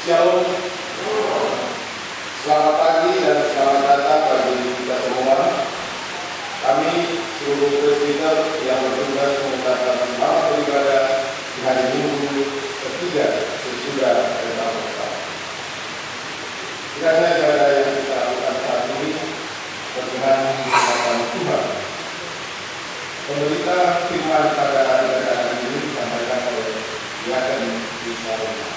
Shalom. Selamat pagi dan selamat datang bagi kita semua. Kami seluruh presbiter yang bertugas mengucapkan selamat beribadah di hari Minggu ketiga sesudah Pentakosta. Kiranya ibadah yang kita lakukan saat ini berkenan di hadapan Tuhan. Pemberita firman pada ibadah hari ini disampaikan oleh Diaken Wisarona.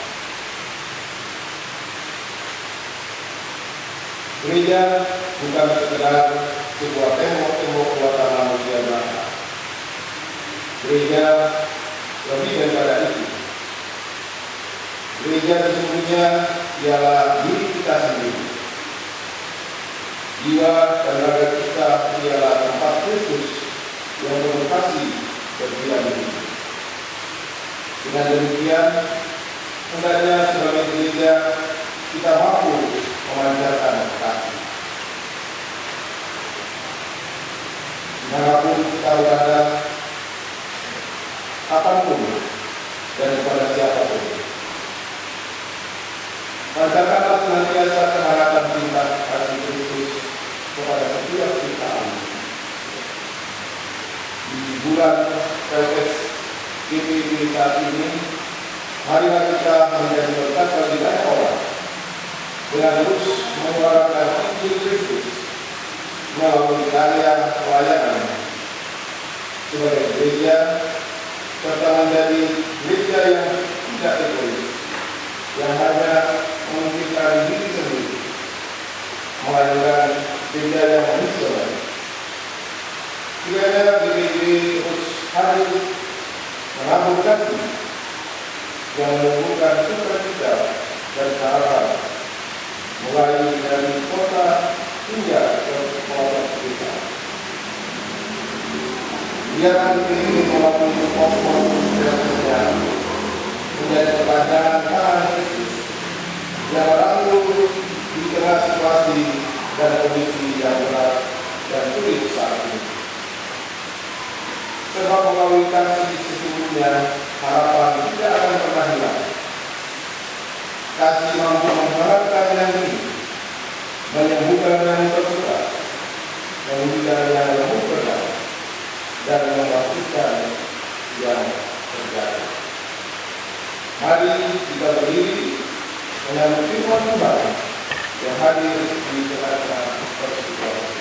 Gereja bukan sekedar sebuah tembok-tembok buatan manusia belaka. Gereja lebih daripada itu. Gereja sesungguhnya ialah diri kita sendiri. Jiwa dan raga kita ialah tempat Kristus yang berlokasi berdiam diri. Dengan demikian, hendaknya sebagai gereja kita mampu memanjatkan kasih. Dimanapun kita berada, kapanpun dan kepada siapapun, panjatkanlah senantiasa kehangatan cinta kasih Kristus kepada setiap kita. Di bulan Pelkes GPB saat ini, marilah kita menjadi berkat bagi banyak orang dengan terus menyuarakan Injil Kristus melalui karya pelayanan sebagai gereja, serta menjadi gereja yang tidak egois, yang hanya memikirkan diri sendiri, melainkan gereja yang misioner. Kiranya GPB terus hadir menabur kasih yang menumbuhkan sukacita dan harapan, mulai dari kota hingga ke pelosok desa. Biarkan ini melalui pos-pos sosial menjadi kepanjangan tangan Kristus yang merangkul di tengah situasi dan kondisi yang berat dan sulit saat ini. Sebab melalui kasih sesungguhnya harapan tidak akan pernah hilang. Kasih mampu mengharapkan yang ini, menyembuhkan yang terluka, memulihkan yang lemah berdaya, dan memastikan yang terjadi. Mari kita berdiri menyambut firman Tuhan yang hadir di tengah-tengah persekutuan.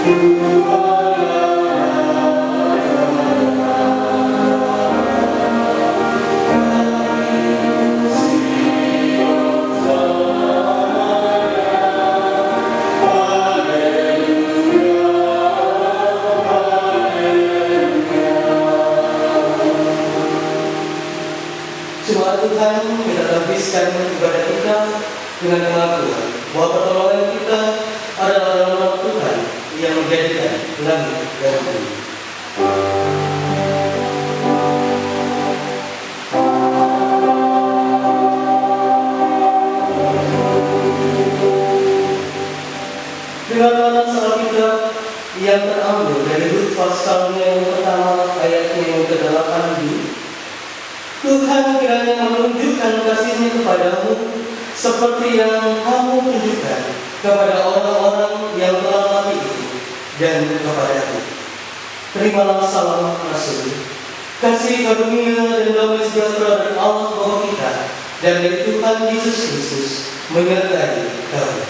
Jemaat Tuhan, kita habiskan ibadah kita dengan pengakuan bahwa pertolongan kita adalah dalam Tuhan yang menjadikan langit dan bumi. Dengarlah salam kita yang terambil dari Rut pasalnya yang pertama ayatnya yang ke-8 ini. Tuhan kiranya menunjukkan kasih-Nya kepadamu seperti yang kamu tunjukkan kepada orang-orang yang telah mati itu dan kepadaku. Terimalah salam Rasul. Kasih karunia dan damai sejahtera dari Allah Bapa kita dan dari Tuhan Yesus Kristus menyertai kamu.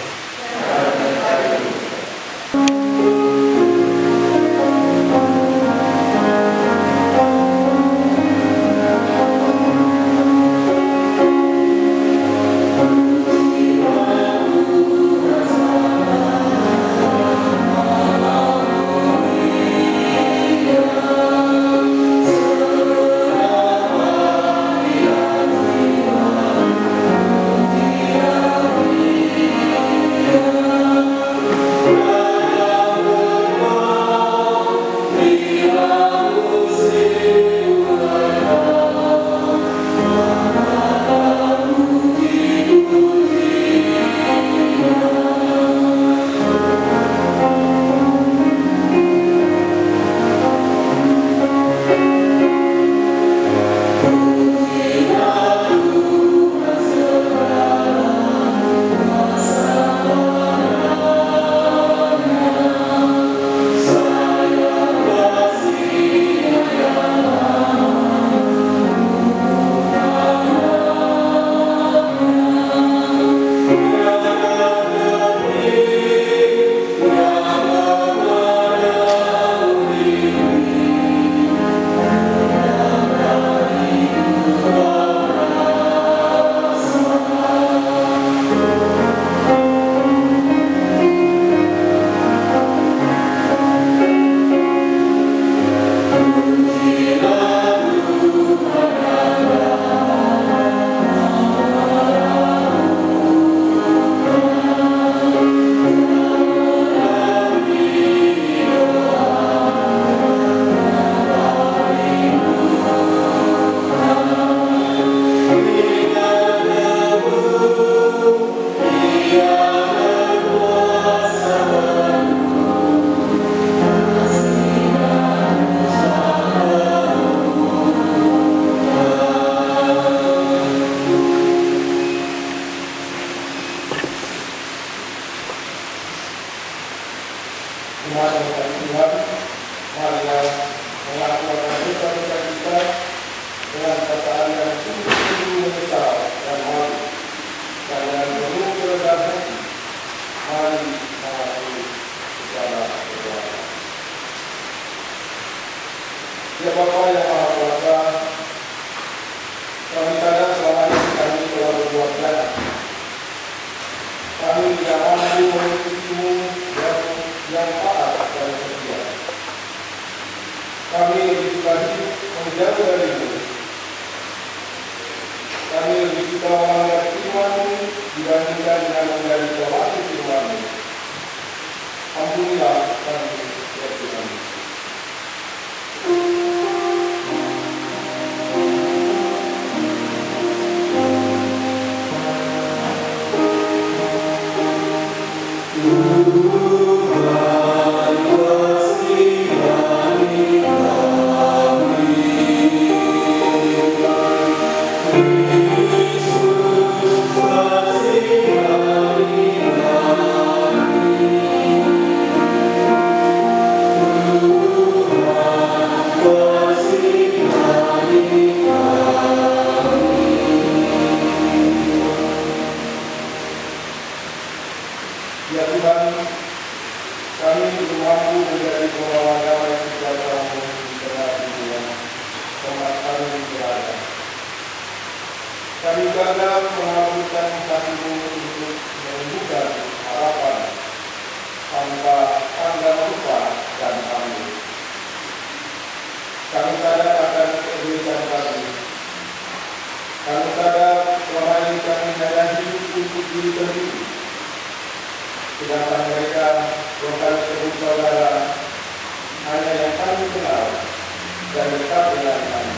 Ya Bapa yang Maha Kuasa, kami sadar selama ini kami telah berbuat jahat. Kami tidak mampu mengikutimu yang taat dan setia. Kami lebih suka hidup menjauh darimu. Kami lebih suka melanggar firman-Mu dibandingkan dengan menjadi pelaku firman-Mu. Ampunilah kami ya Tuhan. Yesus kami belum mampu menjadi pembawa damai sejahtera di tengah dunia tempat kami berada. Kami gagal mengabulkan kasih-Mu untuk membuka harapan tanpa tanda rupa dan pamrih. Kami sadar akan keegoisan kami. Kami sadar selama ini kami hanya hidup untuk diri sendiri. Sedangkan mereka yang kami sebut saudara hanya yang kami kenal dan dekat dengan kami.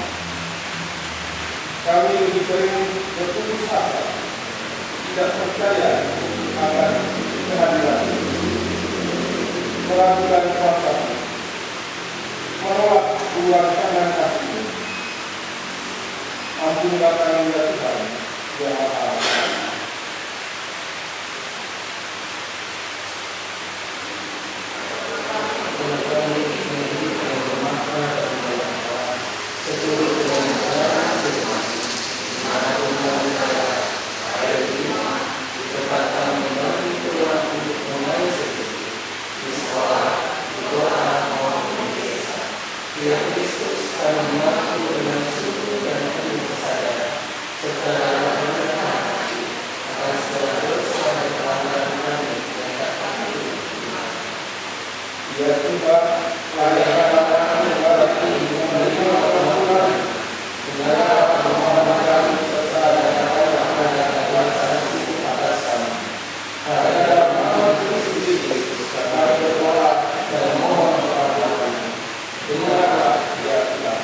Kami lebih sering berputus asa, tidak percaya akan kehadiran, melakukan kuasa, menolak uluran tangan kasih. Ampunilah kami ya Tuhan yang Maha Esa. Ya Tuhan, layakan kami kepada-Mu menerima pengampunan, menerima permohonan kami serta dalam saksi atas kami. Dalam nama Kristus Yesus, kami berdoa dan mohon kepada Kami. Dengarlah ya Tuhan.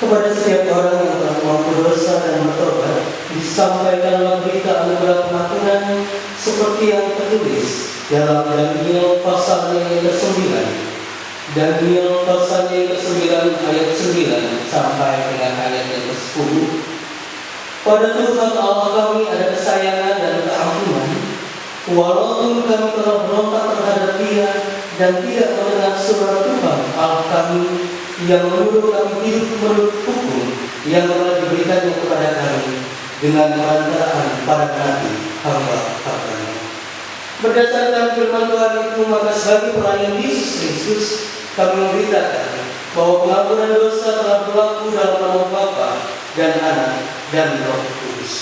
Kepada setiap orang yang telah mengaku dosa dan bertobat, disampaikanlah berita anugerah pengampunan seperti yang tertulis dalam Daniel pasal yang ke-9. Daniel pasal yang ke-9 ayat 9 sampai dengan ayat yang ke-10. Pada Tuhan Allah kami ada kesayangan dan keampunan, walaupun kami telah berontak terhadap Dia dan tidak mendengar suara Tuhan Allah kami yang menyuruh kami hidup menurut hukum yang telah diberikannya kepada kami dengan perantaraan para nabi hamba-hambanya. Berdasarkan firman Tuhan itu, maka sebagai pelayan Yesus Kristus kami memberitakan bahwa pengampunan dosa telah berlaku dalam nama Bapa dan Anak dan Roh Kudus.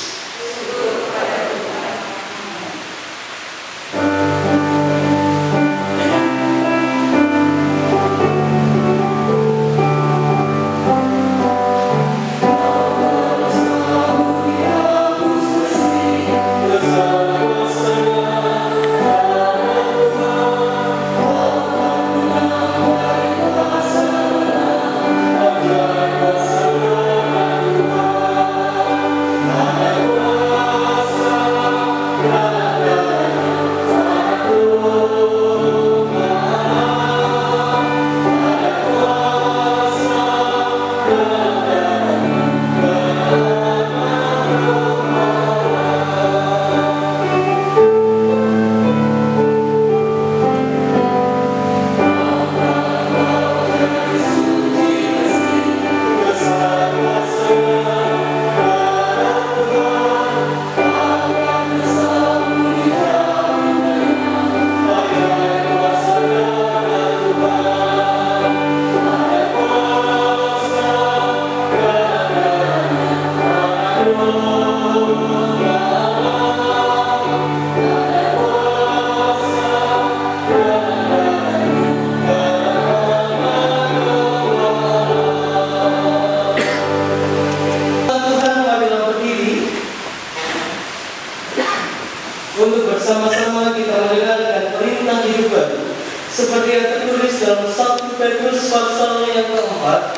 seperti yang tertulis dalam 1 Petrus pasal yang keempat,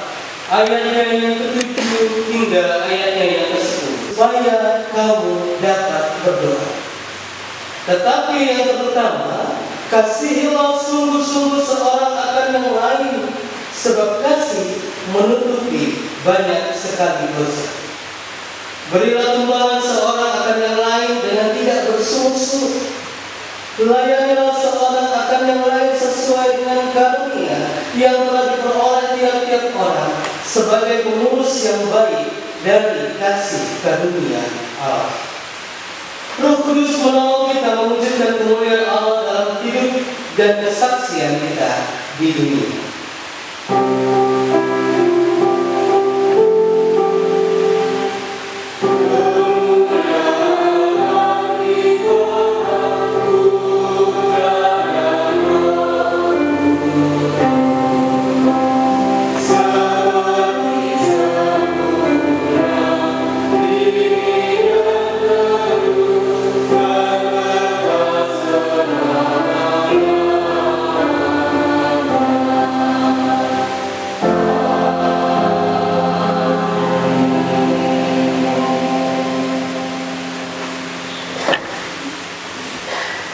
ayatnya yang ke-7 hingga ayatnya yang ke-10, supaya kamu dapat berdoa. Tetapi yang pertama, kasihilah sungguh-sungguh seorang akan yang lain, sebab kasih menutupi banyak sekali dosa. Berilah tumpangan seorang akan yang lain dengan tidak bersungguh-sungguh. Layanilah seorang akan yang lain sesuai dengan karunia yang telah diperoleh tiap-tiap orang sebagai pengurus yang baik dari kasih karunia Allah. Roh Kudus menolong kita mewujudkan kemuliaan Allah dalam hidup dan kesaksian kita di dunia.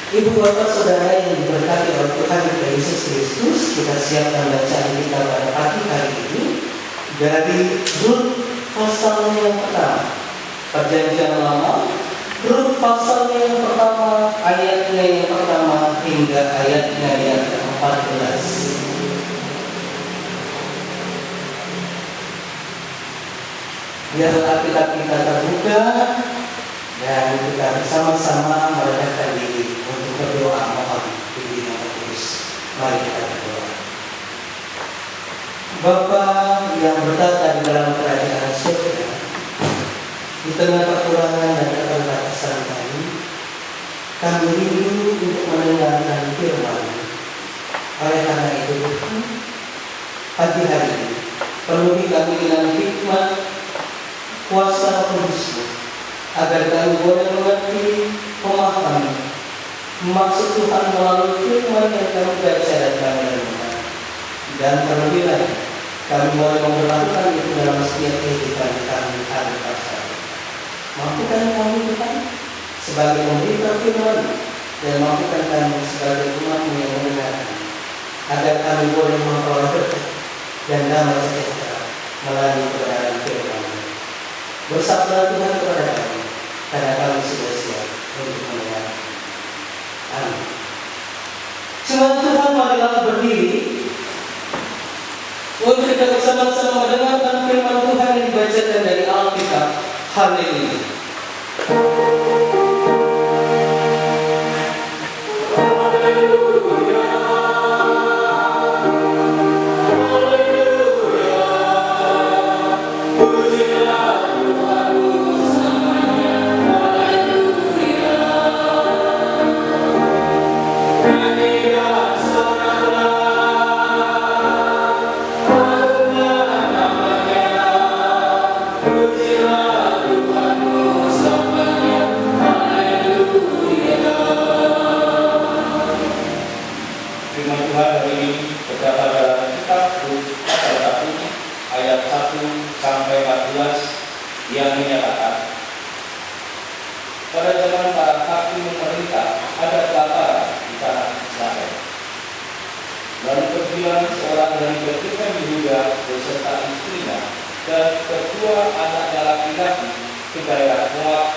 Ibu bapak saudara yang diberkati oleh Tuhan kita Yesus Kristus, kita siapkan bacaan kita pada pagi hari ini dari Rut pasal yang pertama, Perjanjian Lama, Rut pasal yang pertama, ayatnya yang pertama hingga ayatnya yang ke-14. Biarlah Alkitab kita terbuka dan kita bersama-sama merendahkan diri untuk berdoa mohon bimbingan Roh Kudus. Mari kita berdoa. Bapa yang bertata di dalam kerajaan surga, di tengah kekurangan dan keterbatasan kami rindu untuk mendengarkan firman. Oleh karena itu, pagi hari ini penuhi kami dengan hikmat kuasa Roh Kudus, agar kami boleh mengerti, memahami maksud Tuhan melalui firman yang kami baca dan kami renungkan. Dan terlebih lagi, kami boleh memperlakukan itu dalam setiap kehidupan kami hari per hari. Mampukan kami Tuhan sebagai pemberita firman, dan mampukan kami sebagai umat yang mendengarkan, agar kami boleh memperoleh berkat dan damai sejahtera melalui kebenaran firman. Bersabda Tuhan kepada kami, karena kami sudah siap untuk mendengar. Amin. Jemaat Tuhan, marilah berdiri untuk kita bersama-sama mendengarkan firman Tuhan yang dibacakan dari Alkitab hari ini. Yang menyatakan, pada zaman para hakim memerintah ada kelaparan di tanah Israel. Lalu pergilah seorang dari keturunan Yehuda beserta istrinya dan kedua anaknya laki-laki ke daerah Moab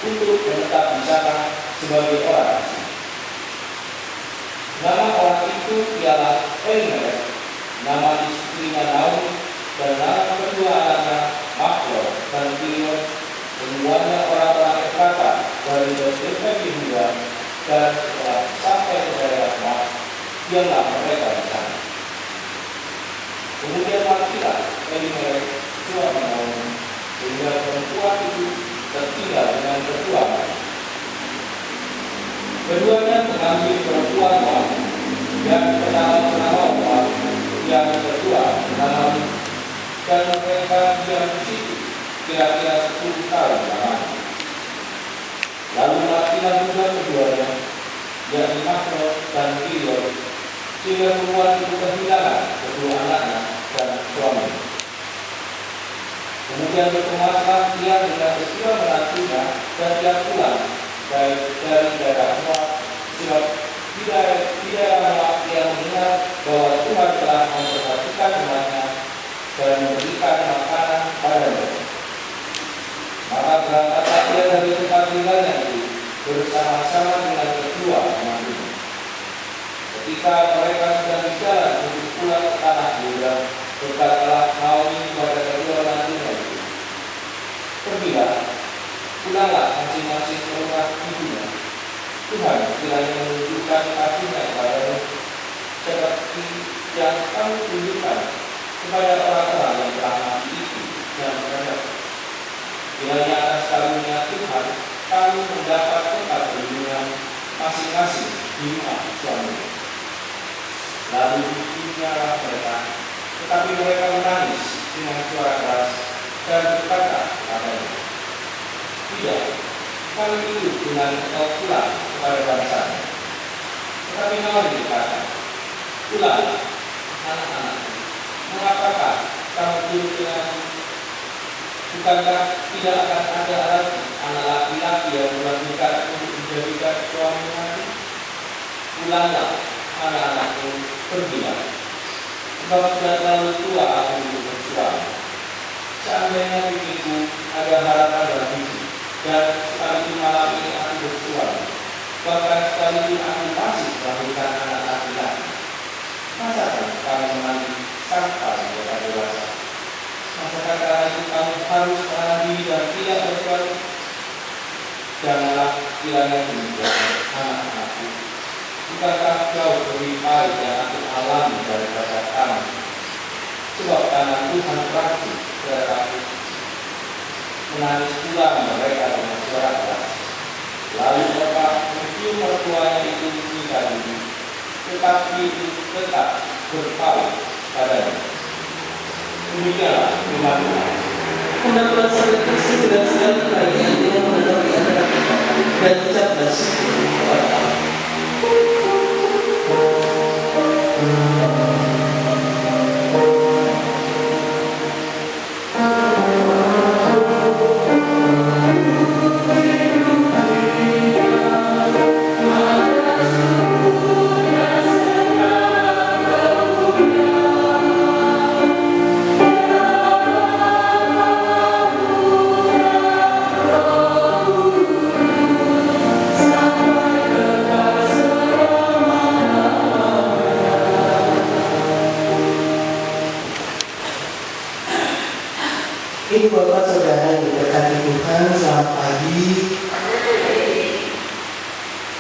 untuk menetap di sana sebagai orang asing. Nama orang itu ialah Elimelek, nama istrinya Naomi, dan nama kedua anaknya Mahlon dan Kilion, semuanya orang-orang Efrata dari keturunan Yehuda, dan setelah sampai ke daerah Moab, diamlah mereka di sana. Kemudian matilah Elimelek suami Naomi, sehingga perempuan itu tertinggal dengan kedua anaknya. Keduanya mengambil perempuan Moab yang bernama Moab, yang kedua bernama Rut, dan mereka diam di situ kira-kira 10 tahun lamanya. Lalu matilah juga keduanya, yakni Mahlon dan Kilion, sehingga perempuan itu kehilangan kedua anaknya dan suami. Kemudian berkemaslah dia dengan peristiwa menantunya dan dia pulang dari daerah Moab, sebab tidak lama dia mendengar bahwa Tuhan telah memperhatikan umatnya dan memberikan makanan pada mereka. Maka berangkatlah dia dari tempat tinggalnya itu bersama-sama dengan kedua menantunya. Ketika mereka sedang berjalan untuk pulang ke tanah Yehuda, berkatalah Naomi kepada kedua menantunya itu, "Pergilah, pulanglah masing-masing ke rumah ibunya. Tuhan kiranya menunjukkan kasih-Nya kepadamu, seperti yang kamu tunjukkan kepada orang-orang yang telah mati itu dan terhadap. Kiranya atas karunia Tuhan kamu mendapat tempat perlindungan masing-masing di rumah suami." Lalu ditinyalah mereka, tetapi mereka menangis dengan suara keras dan berkata kepadanya, "Tidak, kami hidup dengan engkau pulang kepada bangsanya." Tetapi Naomi berkata, "Pulang, anak-anakku, mengapakah kamu hidup dengan bukankah tidak akan ada lagi anak laki-laki yang melakukan untuk menjadikan suami nanti? Pulanglah, anak-anakku, pergilah, sebab sudah terlalu tua aku untuk bersuami. Seandainya pikirku ada harapan bagiku, dan sekalipun malam ini aku bersuami, bahkan sekalipun aku masih melahirkan anak laki-laki, masakan kamu menanti sampai mereka dewasa? Masakan karena itu kamu harus menahan diri dan tidak bersuami? Janganlah kiranya demikian, anak-anakku. Bukankah jauh lebih baik yang aku alami daripada kamu? Sebab tangan Tuhan berakhir terhadap aku." Menangis pula mereka dengan suara keras. Lalu Orpa mencium mertuanya itu menikah dulu, tetapi itu tetap berpaling padanya. Demikianlah firman Tuhan. Hendaklah saudara Kristen dengan segala kekayaan dengan menghadapi anak dan ucap bersyukur kepada Allah. Ibu bapak saudara yang diberkati Tuhan, selamat pagi.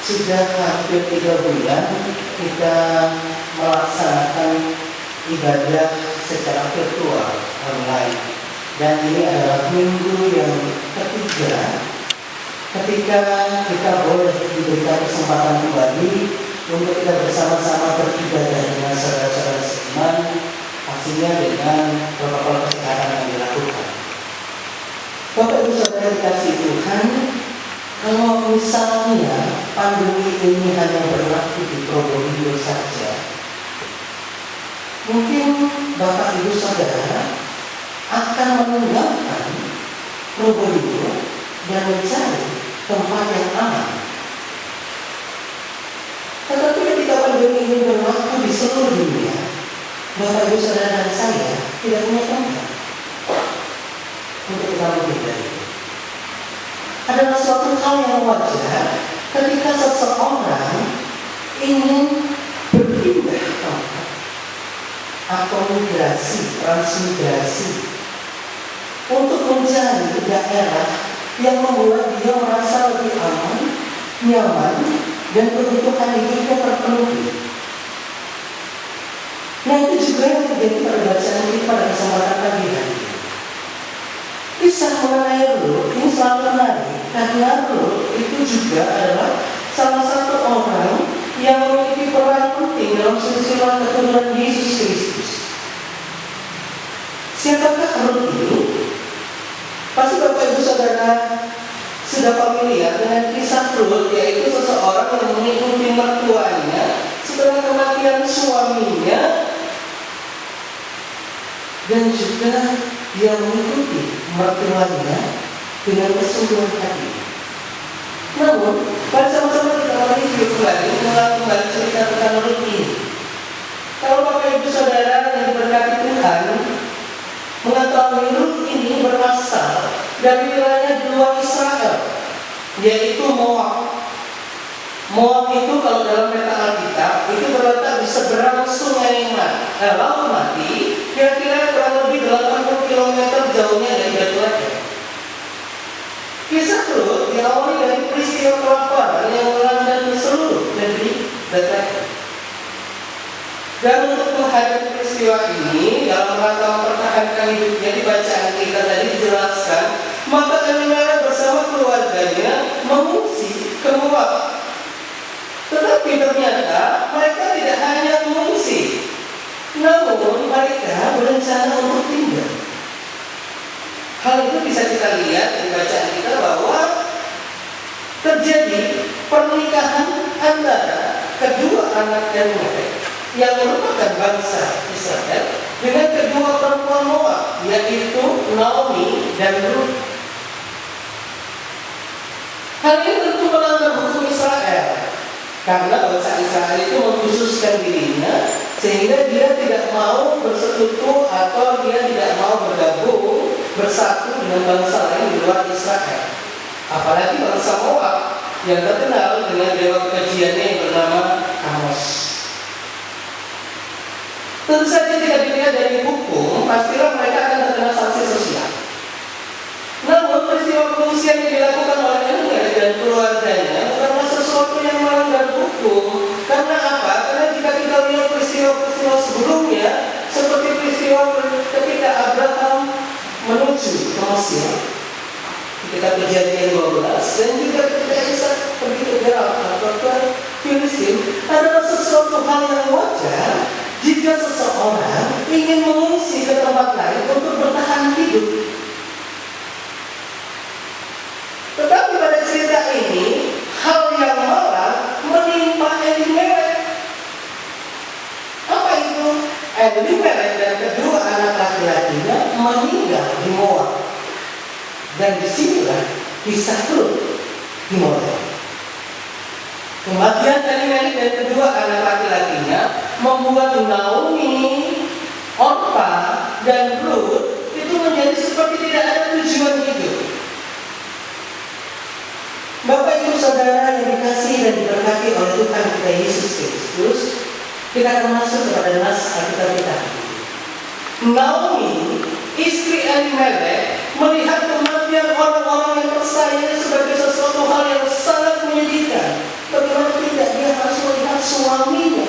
Sudah hampir 3 bulan kita melaksanakan ibadah secara virtual online, dan ini adalah minggu yang ketiga ketika kita boleh diberikan kesempatan kembali untuk kita bersama-sama beribadah dengan saudara-saudara seiman, pastinya dengan protokol kesehatan yang dilakukan. Bapak Ibu Saudara dikasih Tuhan, kalau misalnya pandemi ini hanya berlaku di Probolinggo saja, mungkin Bapak Ibu Saudara akan meninggalkan Probolinggo dan mencari tempat yang aman. Tetapi ketika pandemi ini berlaku di seluruh dunia, Bapak Ibu Saudara dan saya tidak punya tempat untuk kita menghindari. Adalah suatu hal yang wajar ketika seseorang ingin berpindah tempat atau migrasi, transmigrasi, untuk mencari daerah yang membuat dia merasa lebih aman, nyaman, dan kebutuhan hidupnya terpenuhi. Nah, itu juga yang terjadi pada bacaan kita pada kesempatan pagi hari ini. Kisah mengenai Lut ini selalu menarik, karena Lut itu juga adalah salah satu orang yang memiliki peran penting dalam silsilah keturunan Yesus Kristus. Siapakah Lut ini? Pasti Bapak Ibu Saudara sudah familiar dengan kisah Lut, yaitu seseorang yang mengikuti mertuanya setelah kematian perhatian suaminya, dan juga dia mengikuti mertuanya dengan kesungguhan hati. Namun, pada sama-sama kita mereview kembali, mengulang kembali cerita tentang Rut ini. Kalau Bapak Ibu Saudara yang diberkati Tuhan, mengetahui Rut ini berasal dari wilayah di luar Israel, yaitu Moab. Moab itu kalau dalam peta Alkitab itu terletak di seberang sungai Laut Mati, kira-kira kurang lebih 80 km jauhnya dari Bethlehem. Kisah Rut diawali dari peristiwa kelaparan yang melanda seluruh negeri Bethlehem. Dan untuk menghadapi peristiwa ini, dalam rangka mempertahankan hidupnya, di bacaan kita tadi dijelaskan, maka Elimelek bersama keluarganya mengungsi ke Moab. Tetapi ternyata mereka tidak hanya mengungsi, namun mereka berencana untuk tinggal. Hal itu bisa kita lihat di bacaan kita bahwa terjadi pernikahan antara kedua anak Elimelek yang merupakan bangsa Israel dengan kedua perempuan Moab, yaitu Naomi dan Rut. Hal ini tentu melanggar hukum Israel, karena bangsa Israel itu mengkhususkan dirinya sehingga dia tidak mau bersekutu atau dia tidak mau bergabung bersatu dengan bangsa lain di luar Israel. Apalagi bangsa Moab yang terkenal dengan dewa kekejiannya yang bernama Amos. Tentu saja tidak dilihat dari hukum, pastilah mereka akan terkena sanksi sosial. Namun peristiwa pengungsian yang dilakukan oleh Elimelek dan keluarganya bukanlah sesuatu yang melanggar hukum. Karena apa? Karena jika kita lihat peristiwa-peristiwa sebelumnya, seperti peristiwa ketika Abraham menuju ke Mesir, ketika Kejadian 12, dan juga ketika Ishak pergi ke Gerar atau ke Filistin, adalah sesuatu hal yang wajar jika seseorang ingin mengungsi ke tempat lain untuk bertahan hidup. Tetapi pada cerita ini, hal yang malang menimpa Elimelek. Apa itu? Elimelek dan kedua anak laki-lakinya meninggal di Moab. Dan disinilah kisah Rut dimulai. Kematian Elimelek dan kedua anak laki-lakinya membuat Naomi, Orpa, dan Rut itu menjadi seperti tidak ada tujuan hidup. Bapak Ibu Saudara yang dikasihi dan diberkati oleh Tuhan kita Yesus Kristus, kita akan masuk kepada nas Alkitab kita. Naomi, istri Elimelek, melihat kematian orang-orang yang tersayang sebagai sesuatu hal yang sangat menyedihkan. Bagaimana tidak, dia harus melihat suaminya,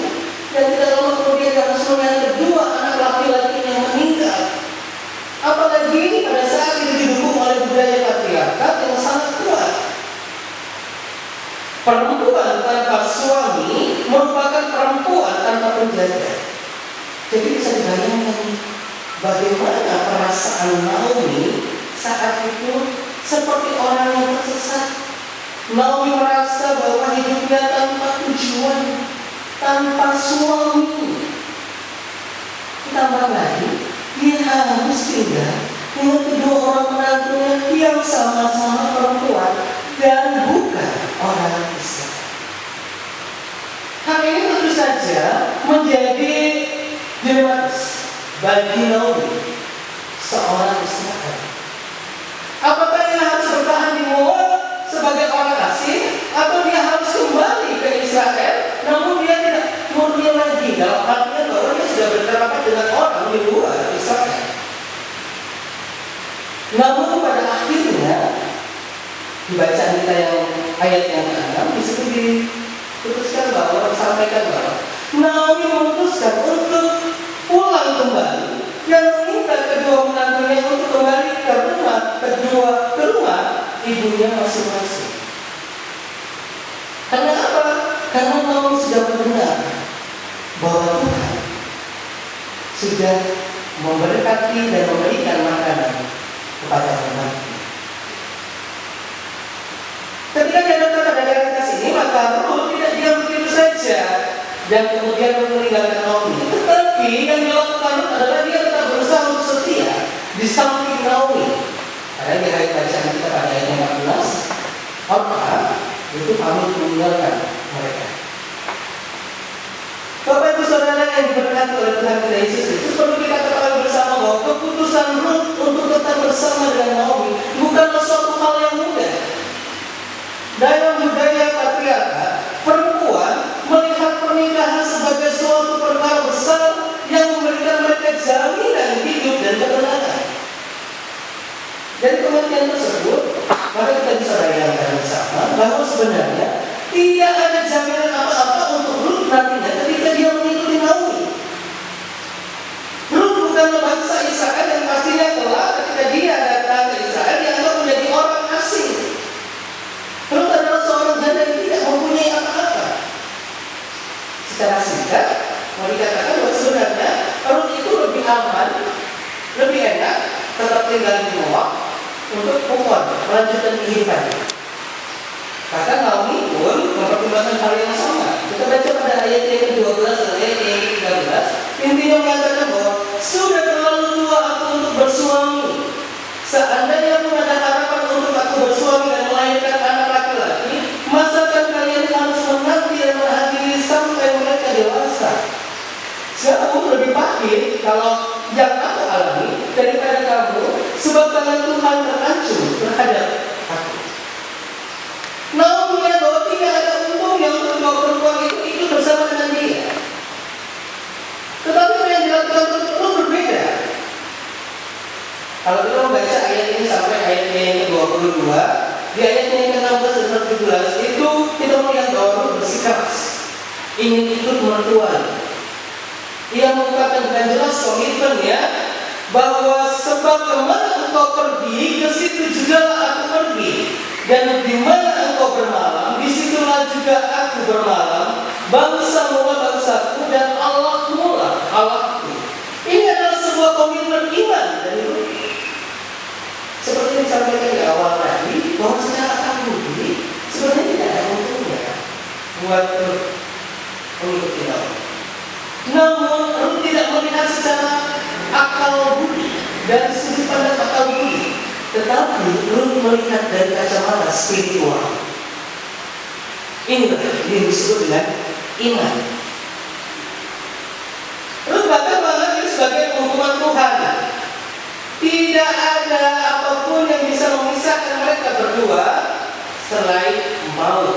dan tidak lama kemudian dia harus melihat kedua anak laki-lakinya yang meninggal. Apalagi pada saat itu didukung oleh budaya patriarkat yang sangat kuat. Perempuan tanpa suami merupakan perempuan tanpa penjaga. Jadi bisa dibayangkan bagaimana perasaan Naomi saat itu seperti orang yang tersesat. Naomi merasa bahwa hidupnya tanpa tujuan, tanpa suami. Ditambah lagi, dia harus tinggal dengan kedua orang menantunya yang sama-sama perempuan dan bukan orang Islam. Hal ini tentu saja menjadi dilematis bagi Naomi, seorang Israel. Apakah dia harus bertahan di Moab sebagai orang asing, atau dia harus kembali ke Israel, namun dia tidak murni lagi dalam artinya bahwa dia sudah berkerabat dengan orang di luar Israel. Namun pada akhirnya di bacaan kita yang ayat yang ke-6 disitu diputuskan bahwa disampaikan bahwa Naomi memutuskan untuk pulang kembali dan meminta kedua menantunya untuk kembali ke rumah ibunya masing-masing. Karena apa? Karena Naomi sudah mendengar bahwa Tuhan sudah memberkati dan memberikan makanan kepada umatnya. Ketika dia datang pada realitas ini, maka Rut tidak diam begitu saja. dan kemudian meninggalkan Naomi. Tetapi yang dilakukan adalah dia tetap berusaha untuk setia di samping Naomi. Ada di ayat bacaan kita pada ayat 14, Orpa itu pamit meninggalkan mereka. Bapak Ibu Saudara yang diberkati oleh Tuhan kita Yesus Kristus, perlu kita ketahui bersama bahwa keputusan Ruth untuk tetap bersama dengan Naomi bukanlah suatu hal yang mudah. Dalam budaya patriarkat, perempuan melihat pernikahan sebagai suatu perkara besar yang memberikan mereka jaminan hidup dan ketenangan. Dari pengertian tersebut, maka kita bisa bayangkan bersama bahwa sebenarnya tidak ada jaminan apa-apa untuk Ruth nantinya ketika dia mengikuti Naomi. Ruth bukanlah bangsa Israel yang pastinya kelak ketika dia datang ke Israel dianggap menjadi orang asing. Ruth adalah seorang janda yang tidak mempunyai apa-apa. Secara singkat, mau dikatakan bahwa sebenarnya Ruth itu lebih aman, lebih enak tetap tinggal di Moab untuk melanjutkan kehidupannya. Bahkan Naomi pun mempertimbangkan hal yang sama. Kita baca pada ayat yang ke-12 dan ayat yang ke-13, intinya mengatakan bahwa sudah terlalu tua aku untuk bersuami. Seandainya pun ada harapan untuk aku bersuami dan melahirkan anak laki-laki, masakan kalian harus menanti dan menghadiri sampai mereka dewasa. Jauh lebih pahit kalau yang aku alami daripada kamu, sebab tangan Tuhan terancam terhadap aku. Naomi melihat bahwa tidak ada untungnya untuk dua perempuan itu bersama dengan dia. Tetapi apa yang dilakukan itu berbeda. Kalau kita membaca ayat ini sampai ayat yang ke-22, di ayat yang ke-16 dan 17 itu kita melihat bahwa Ruth bersikeras ingin ikut mertuanya. Ia mengungkapkan dengan jelas komitmennya bahwa sebab kemana engkau pergi, ke situ juga aku pergi. Dan di mana engkau bermalam, disitulah juga aku bermalam. Bangsamu lah bangsaku dan Allahmu lah Allahku. Ini adalah sebuah komitmen iman dari Ruth. Seperti yang disampaikan di awal tadi, bahwa secara akademik sebenarnya tidak ada untungnya buat Ruth mengikuti Naomi. Namun Ruth tidak melihat secara akal budi dan sudut pandang akal budi, tetapi Ruth melihat dari kacamata spiritual. Inilah yang disebut dengan iman. Ruth bahkan menganggap ini sebagai hukuman Tuhan. Tidak ada apapun yang bisa memisahkan mereka berdua selain maut.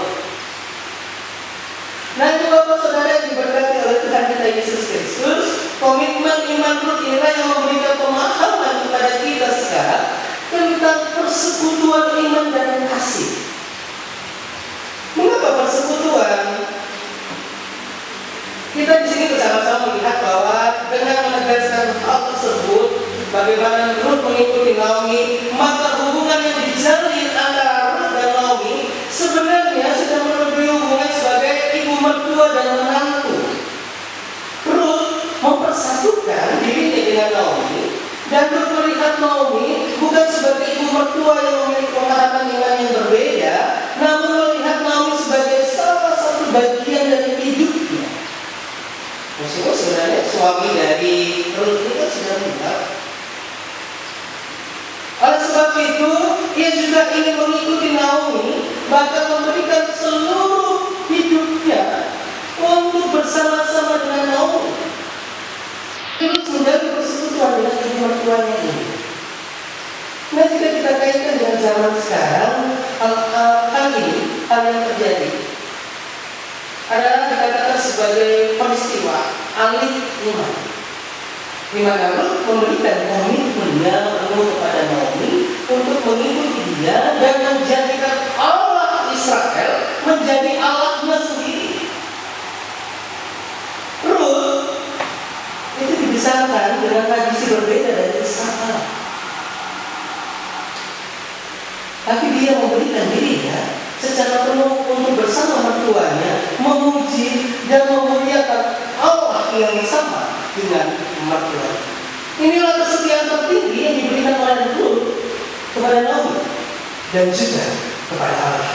Nah, itu Bapak Saudara yang diberkati oleh Tuhan kita Yesus Kristus, komitmen iman Ruth inilah yang memberikan pemahaman kepada kita sekarang tentang persekutuan iman dan kasih. Mengapa persekutuan? Kita di sini bersama-sama melihat bahwa dengan menegaskan hal tersebut, bagaimana Ruth mengikuti Naomi, maka hubungan yang dijalin antara Ruth dan Naomi sebenarnya sudah melebihi hubungan sebagai ibu mertua dan menantu. Ruth mempersatukan dirinya dengan Naomi, dan Ruth melihat Naomi bukan sebagai ibu mertua yang memiliki pemahaman iman yang berbeda, namun melihat Naomi sebagai salah satu bagian dari hidupnya. Meskipun sebenarnya suami dari Ruth itu sudah meninggal. Oleh sebab itu, ia juga ingin mengikuti Naomi, bahkan memberikan seluruh hidupnya untuk bersama-sama dengan Naomi. Ruth menjadi persekutuan dengan ibu mertuanya ini. Nah, jika kita kaitkan dengan zaman sekarang, hal yang terjadi adalah dikatakan sebagai peristiwa alih iman, di mana Ruth memberikan komitmennya penuh kepada Naomi untuk mengikuti dia dan menjadikan Allah Israel menjadi Allahnya sendiri. Ruth itu dibesarkan dengan tradisi berbeda dari Israel, tapi dia memberikan dirinya secara penuh untuk bersama mertuanya memuji dan memuliakan Allah yang sama dengan mertuanya. Inilah kesetiaan tertinggi yang diberikan oleh Ruth kepada Naomi dan juga kepada Allah.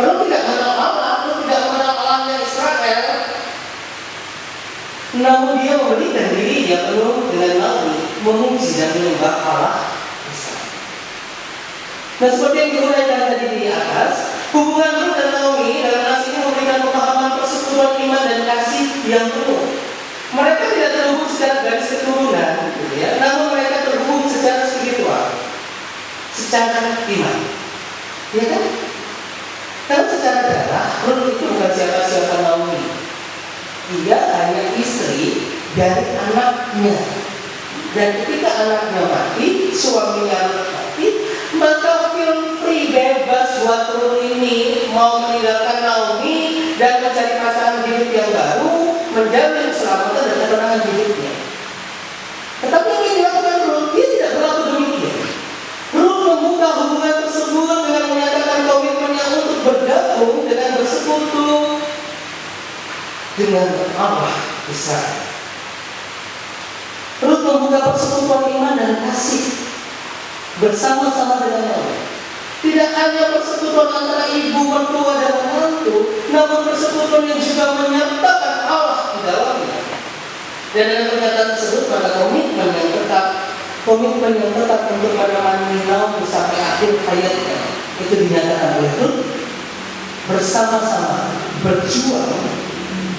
Ruth tidak mengenal Allah, Ruth tidak mengenal Allahnya Israel, namun dia memberikan dirinya penuh dengan Naomi, memuji dan menyembah Allah besar. Nah, seperti yang diuraikan tadi di atas, hubungan Ruth dan Naomi dalam nas ini memberikan pemahaman persekutuan iman dan kasih yang penuh. Mereka tidak terhubung secara garis keturunan, gitu ya, namun mereka terhubung secara spiritual, secara iman, ya kan? Karena secara darah, Ruth itu bukan siapa-siapa Naomi. Dia hanya istri dari anaknya. Dan ketika anaknya mati, suaminya mati, maka feel free, bebas buat Ruth ini mau meninggalkan Naomi dan mencari pasangan hidup yang baru, menjamin keselamatan dan ketenangan hidupnya. Tetapi yang dilakukan Ruth, dia tidak berlaku demikian. Ruth membuka hubungan tersebut dengan menyatakan komitmennya untuk bergabung dengan bersekutu dengan Allah besar. Ruth membuka persekutuan iman dan kasih bersama-sama dengan Allah. Tidak hanya persekutuan antara ibu, mertua, dan menantu, namun persekutuan yang juga menyertakan Allah di dalamnya. Dan dalam pernyataan tersebut pada komitmen yang tetap untuk menemani Naomi sampai akhir hayatnya, itu dinyatakan oleh Ruth, bersama-sama berjuang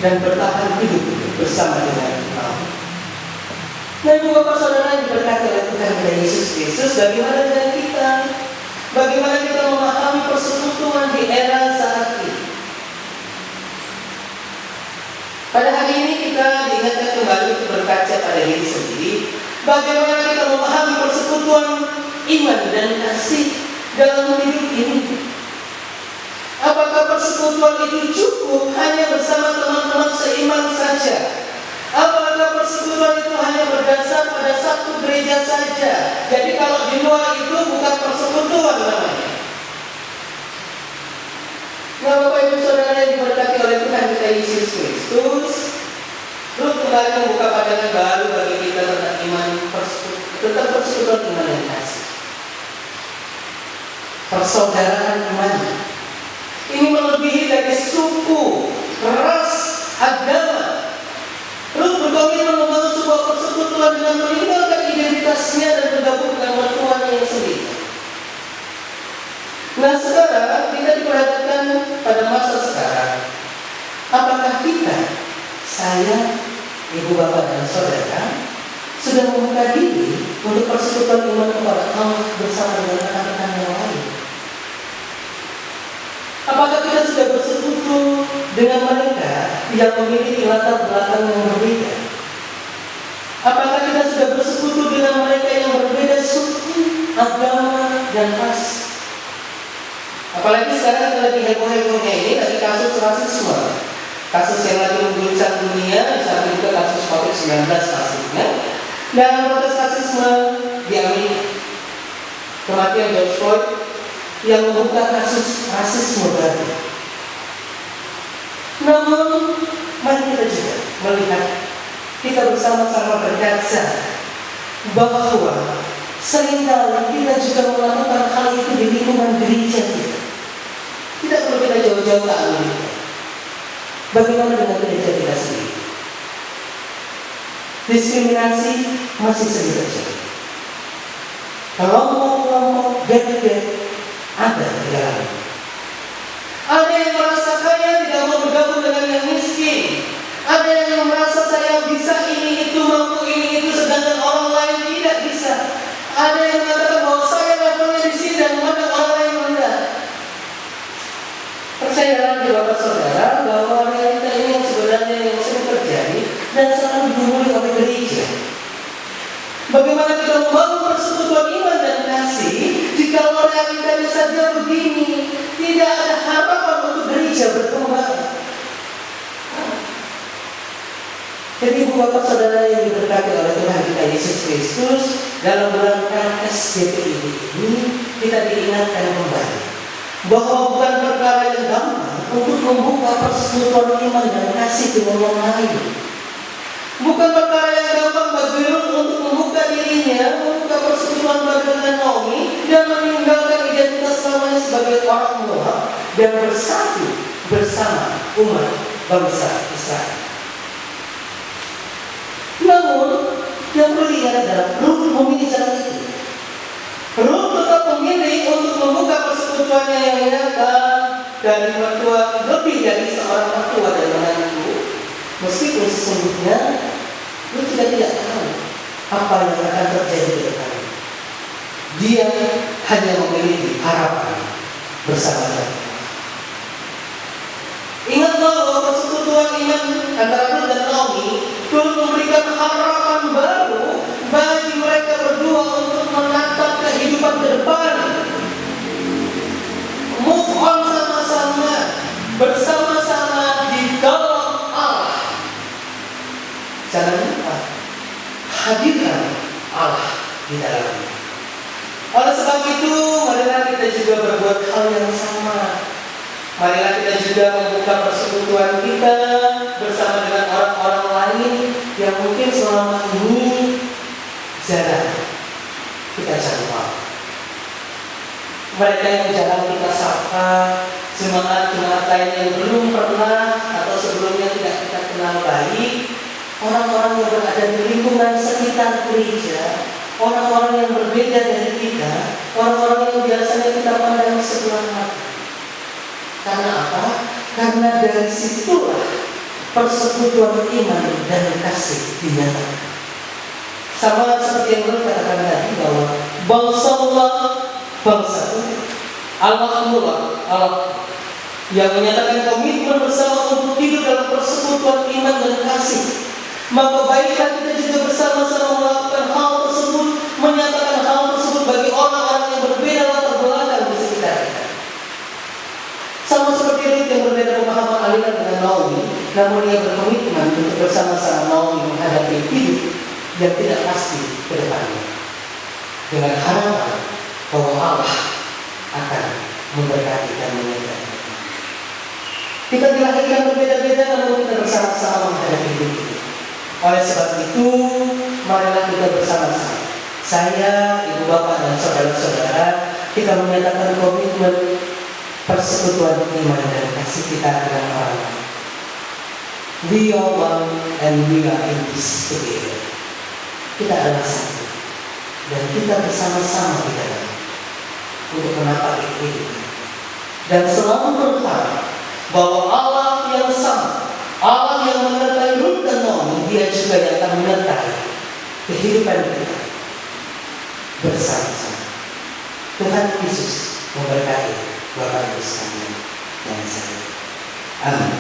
dan bertahan hidup bersama dengan Naomi. Nah, ibu bapak saudara yang diberkati oleh Tuhan kita Yesus Kristus, bagaimana dengan kita? Bagaimana kita memahami persekutuan di era saat ini? Pada hari ini kita diingatkan kembali untuk berkaca pada diri sendiri. Bagaimana kita memahami persekutuan iman dan kasih dalam hidup ini? Apakah persekutuan itu cukup hanya bersama teman-teman seiman saja? Apakah persekutuan itu hanya berdasar pada satu gereja saja? Jadi kalau di luar itu bukan persekutuan namanya. Nah, Bapak Ibu Saudara yang diberkati oleh Tuhan kita Yesus Kristus, Ruth kembali membuka pandangan baru bagi kita tentang iman tentang persekutuan iman dan kasih. Persaudaraan iman ini melebihi dari suku, ras, agama. Ruth berkomitmen membangun sebuah persekutuan dengan meninggalkan identitasnya dan bergabung dengan mertuanya yang sendiri. Nah, sekarang kita diperhadapkan pada masa sekarang. Apakah kita, saya, ibu bapak dan saudara, sudah membuka diri untuk persekutuan iman kepada Allah bersama dengan rekan-rekan yang lain? Apakah kita sudah bersekutu dengan mereka yang memiliki latar belakang yang berbeda? Apakah kita sudah bersekutu dengan mereka yang berbeda suku, agama, dan ras? Apalagi sekarang kita lagi heboh-hebohnya ini, lagi kasus rasisme, kasus yang lagi mengguncang dunia, di samping juga kasus COVID-19 pastinya, dan protes rasisme di Amerika, kematian George Floyd yang membuka kasus rasisme baru. Namun, mari kita juga melihat, kita bersama-sama berkaca bahwa seringkali kita juga melakukan hal itu di lingkungan gereja kita. Tidak perlu kita jauh-jauh ke Amerika. Bagaimana dengan gereja kita sendiri? Diskriminasi masih sering terjadi. Kelompok-kelompok gap ada di dalam. Ada yang merasa kaya tidak mau bergabung dengan yang miskin. Ada yang merasa saya bisa ini itu, mampu ini itu, sedangkan orang lain tidak bisa. Ada yang mengatakan bahwa saya levelnya di sini dan memandang orang lain rendah. Percayalah di Bapak Saudara bahwa realita ini yang sebenarnya yang sering terjadi dan selalu dimulai oleh gereja. Bagaimana kita membangun persekutuan iman dan kasih jika realitanya saja begini, tidak ada harapan untuk gereja berkembang. Jadi ibu bapak saudara yang diberkati oleh Tuhan kita Yesus Kristus, dalam bulan KSDPI ini kita diingatkan kembali bahwa bukan perkara yang gampang untuk membuka persekutuan iman dan kasih dengan yang lain. Bukan perkara yang gampang bagi Ruth untuk membuka dirinya, membuka persekutuan baru dengan Naomi dan meninggalkan identitas selamanya sebagai orang Moab dan bersatu bersama umat bangsa Israel. Namun yang perlu diingat adalah Ruth memilih jalan itu. Ruth tetap memilih untuk membuka persekutuannya yang nyata dari mertua, lebih dari seorang mertua dan menantu, meskipun sesungguhnya Ruth tidak tahu apa yang akan terjadi ke depan. Dia hanya memiliki harapan bersama Tuhan. Ingatlah bahwa persekutuan iman antara Ruth dan Naomi turut memberikan harapan baru bagi mereka berdua untuk menatap kehidupan ke depan. Move on sama-sama, bersama-sama di dalam Allah. Jangan lupa hadirkan Allah di dalamnya. Oleh sebab itu, marilah kita juga berbuat hal yang sama. Marilah kita juga membuka persekutuan kita bersama dengan orang-orang lain yang mungkin selama ini jarang kita jangkau. Mereka yang jarang kita sapa, jemaat-jemaat lain yang belum pernah atau sebelumnya tidak kita kenal baik, orang-orang yang berada di lingkungan sekitar gereja, orang-orang yang berbeda dari kita, orang-orang yang biasanya kita pandang sebelah mata. Karena apa? Karena dari situlah persekutuan iman dan kasih dinyatakan. Sama seperti yang kita katakan tadi bahwa bangsa Allah, bangsa Allah yang menyatakan komitmen bersama untuk hidup dalam persekutuan iman dan kasih. Maka baiklah kita juga bersama-sama melakukan hal tersebut, menyatakan hal tersebut bagi orang-orang yang berbeda latar belakang di sekitar kita. Sama seperti Ruth yang berbeda pemahaman aliran dengan Naomi, namun ia berkomitmen untuk bersama-sama Naomi menghadapi hidup yang tidak pasti ke depannya, dengan harapan bahwa Allah akan memberkati dan menyertai. Kita dilahirkan berbeda-beda, namun kita bersama-sama menghadapi hidup ini. Oleh sebab itu, marilah kita bersama-sama, saya, ibu bapak dan saudara-saudara, kita menyatakan komitmen persekutuan iman dan kasih kita dengan orang lain. We are one and we are in this together. Kita adalah satu dan kita bersama-sama di dalam untuk menapaki hidup ini. Dan selalu berharap bahwa Allah yang sama, Allah yang menyertai Ruth dan Naomi, Dia juga yang akan menyertai kehidupan kita bersama-sama. Tuhan Yesus memberkati Bapak Ibu sekalian dan saya. Amin.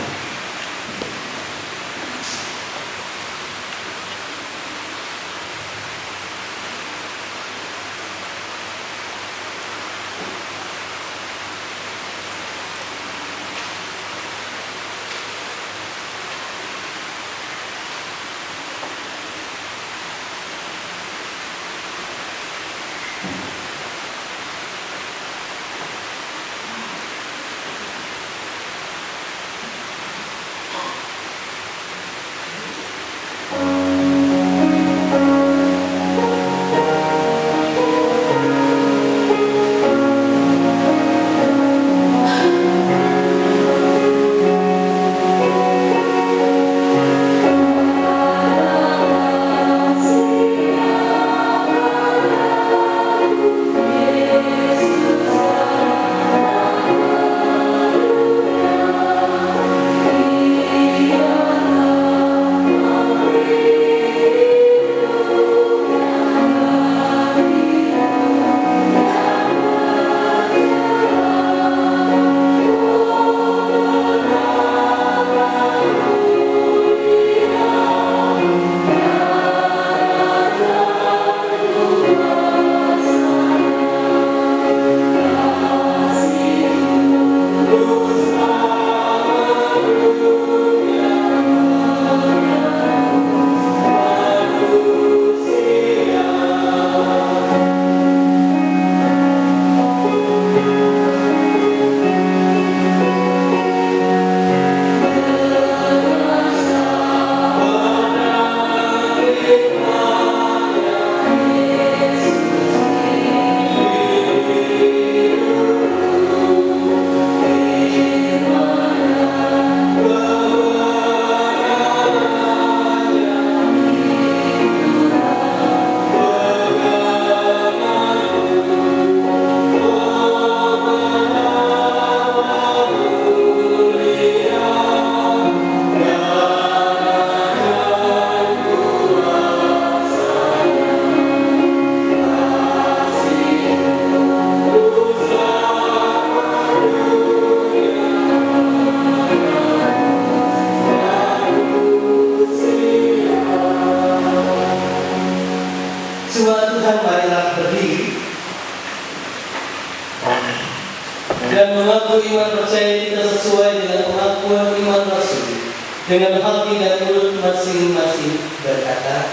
mengaku iman percaya kita sesuai dengan pengakuan iman Rasul, dengan hati dan mulut masing-masing berkata,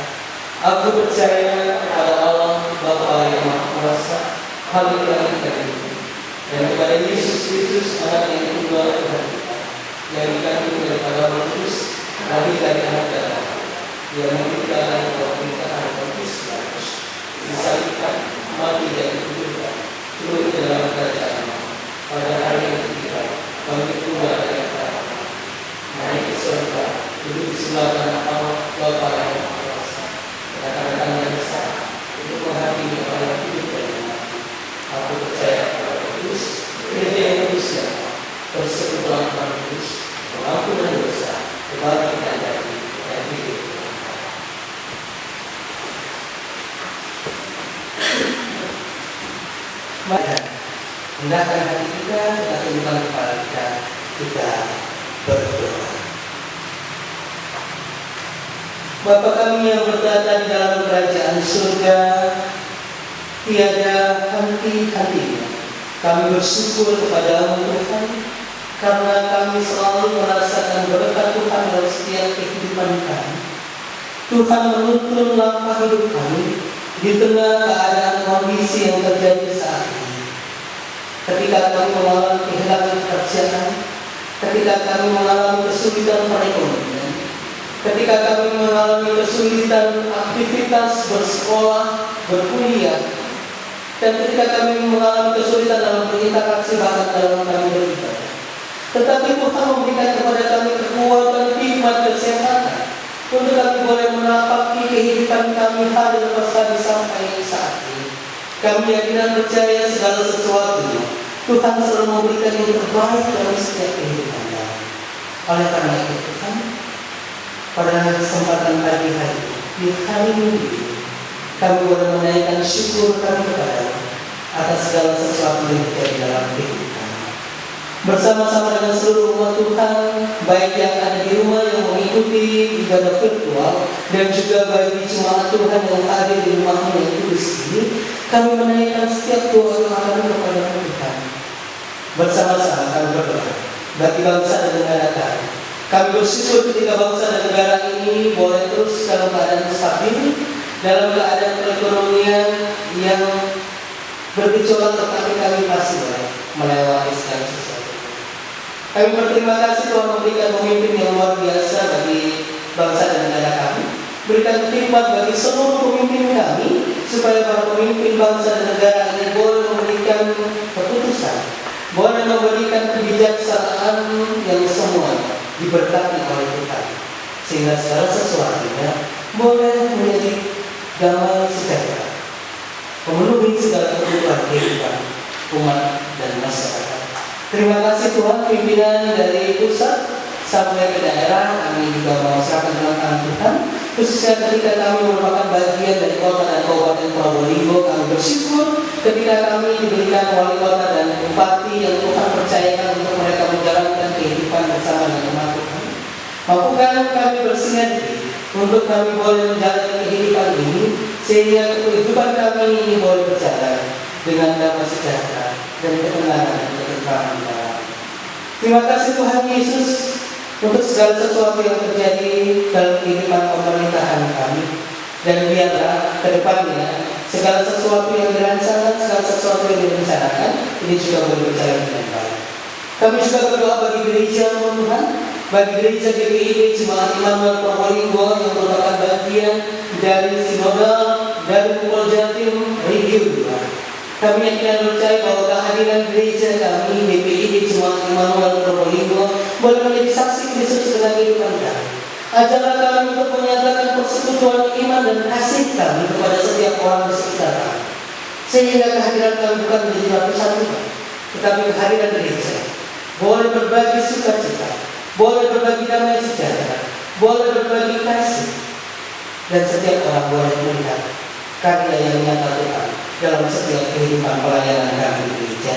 aku percaya kepada Allah Bapa yang Maha Kuasa, Khalik dan Hidup, dan kepada Yesus Kristus Anak yang tunggal Tuhan kita, yang dikandung daripada Roh Kudus, lahir dari anak darah, yang menderita dalam pemerintahan Pontius Pilatus, disalibkan, mati dan dikuburkan, turun ke dalam kerajaan pada hari yang ketiga, bangkit keluar dari antara naik ke surga, duduk di sebelah kanan Allah Bapa yang Maha Kuasa, dan akan datang yang besar untuk menghakimi orang yang hidup dan yang mati. Aku percaya kepada Roh Kudus, gereja yang kudus dan persekutuan Tuhan Kudus, pengampunan dosa, kebangkitan dari dan hidup. Maka hendakkan hati kita tundukkan kepala kita berdoa. Bapa kami yang berada di dalam kerajaan surga, tiada henti-hentinya kami bersyukur kepadamu Tuhan, karena kami selalu merasakan berkat Tuhan dalam setiap kehidupan kami. Tuhan menuntun langkah hidup kami di tengah keadaan kondisi yang terjadi saat ini. Ketika kami mengalami kehilangan pekerjaan, ketika kami mengalami kesulitan perekonomian, ketika kami mengalami kesulitan aktivitas bersekolah, berkuliah, dan ketika kami mengalami kesulitan dalam berinteraksi bahkan dalam kami beribadah. Tetapi Tuhan memberikan kepada kami kekuatan, hikmat, kesehatan untuk kami boleh menapaki kehidupan kami hari lepas hari sampai saat ini. Kami yakin dan percaya segala sesuatu Tuhan selalu memberikan yang terbaik dalam setiap kehidupan kami. Oleh karena itu Tuhan, pada kesempatan pagi hari di hari Minggu ini, kami boleh menaikkan syukur kami kepada atas segala sesuatu yang terjadi dalam kehidupan. Bersama-sama dengan seluruh umat Tuhan, baik yang ada di rumah yang mengikuti ibadah virtual dan juga bagi jemaat Tuhan yang hadir di rumahnya yang kudus ini, kami menaikkan setiap doa kami kepada Tuhan. Bersama-sama kami berdoa bagi bangsa dan negara kami. Kami bersyukur ketika bangsa dan negara ini boleh terus dalam keadaan stabil, dalam keadaan perekonomian yang bergejolak, tetapi kami masih boleh melewati segala sesuatu. Kami berterima kasih Tuhan memberikan pemimpin yang luar biasa bagi bangsa dan negara kami. Berikan hikmat bagi seluruh pemimpin kami, supaya para pemimpin bangsa dan negara ini boleh memberikan keputusan, boleh memberikan kebijaksanaan yang semua diberkati oleh Tuhan, sehingga segala sesuatunya boleh menjadi damai sejahtera, memenuhi segala kebutuhan kehidupan umat dan masyarakat. Terima kasih Tuhan, pimpinan dari pusat sampai ke daerah, kami juga mengusahakan dalam tangan Tuhan. Khususnya ketika kami merupakan bagian dari kota dan kabupaten Probolinggo, kami bersyukur ketika kami diberikan wali kota dan bupati yang Tuhan percayakan untuk mereka menjalankan kehidupan bersama dengan umat Tuhan. Mampukan kami bersinergi untuk kami boleh menjalani kehidupan ini, sehingga kehidupan kami ini boleh berjalan dengan damai sejahtera dan ketenangan dan ketentraman. Terima kasih Tuhan Yesus untuk segala sesuatu yang terjadi dalam kehidupan pemerintahan kami, dan biarlah ke depannya segala sesuatu yang dirancangkan, segala sesuatu yang direncanakan ini juga boleh berjalan dengan baik. Kami juga berdoa bagi gereja Tuhan, bagi gereja GPIB Jemaat Immanuel Probolinggo yang merupakan bagian dari sinodal dari Pulau Jatim Region 2. Kami yakin percaya bahwa kehadiran gereja kami GPIB Jemaat Immanuel Probolinggo boleh menjadi saksi Kristus dalam kehidupan kami. Ajarlah kami untuk menyatakan persekutuan iman dan kasih kami kepada setiap orang di sekitar kami, sehingga kehadiran kami bukan menjadi lapisan Tuhan, tetapi kehadiran gereja boleh berbagi sukacita, boleh berbagi damai sejahtera, boleh berbagi kasih, dan setiap orang boleh melihat karya yang nyata Tuhan dalam setiap kehidupan pelayanan kami di gereja.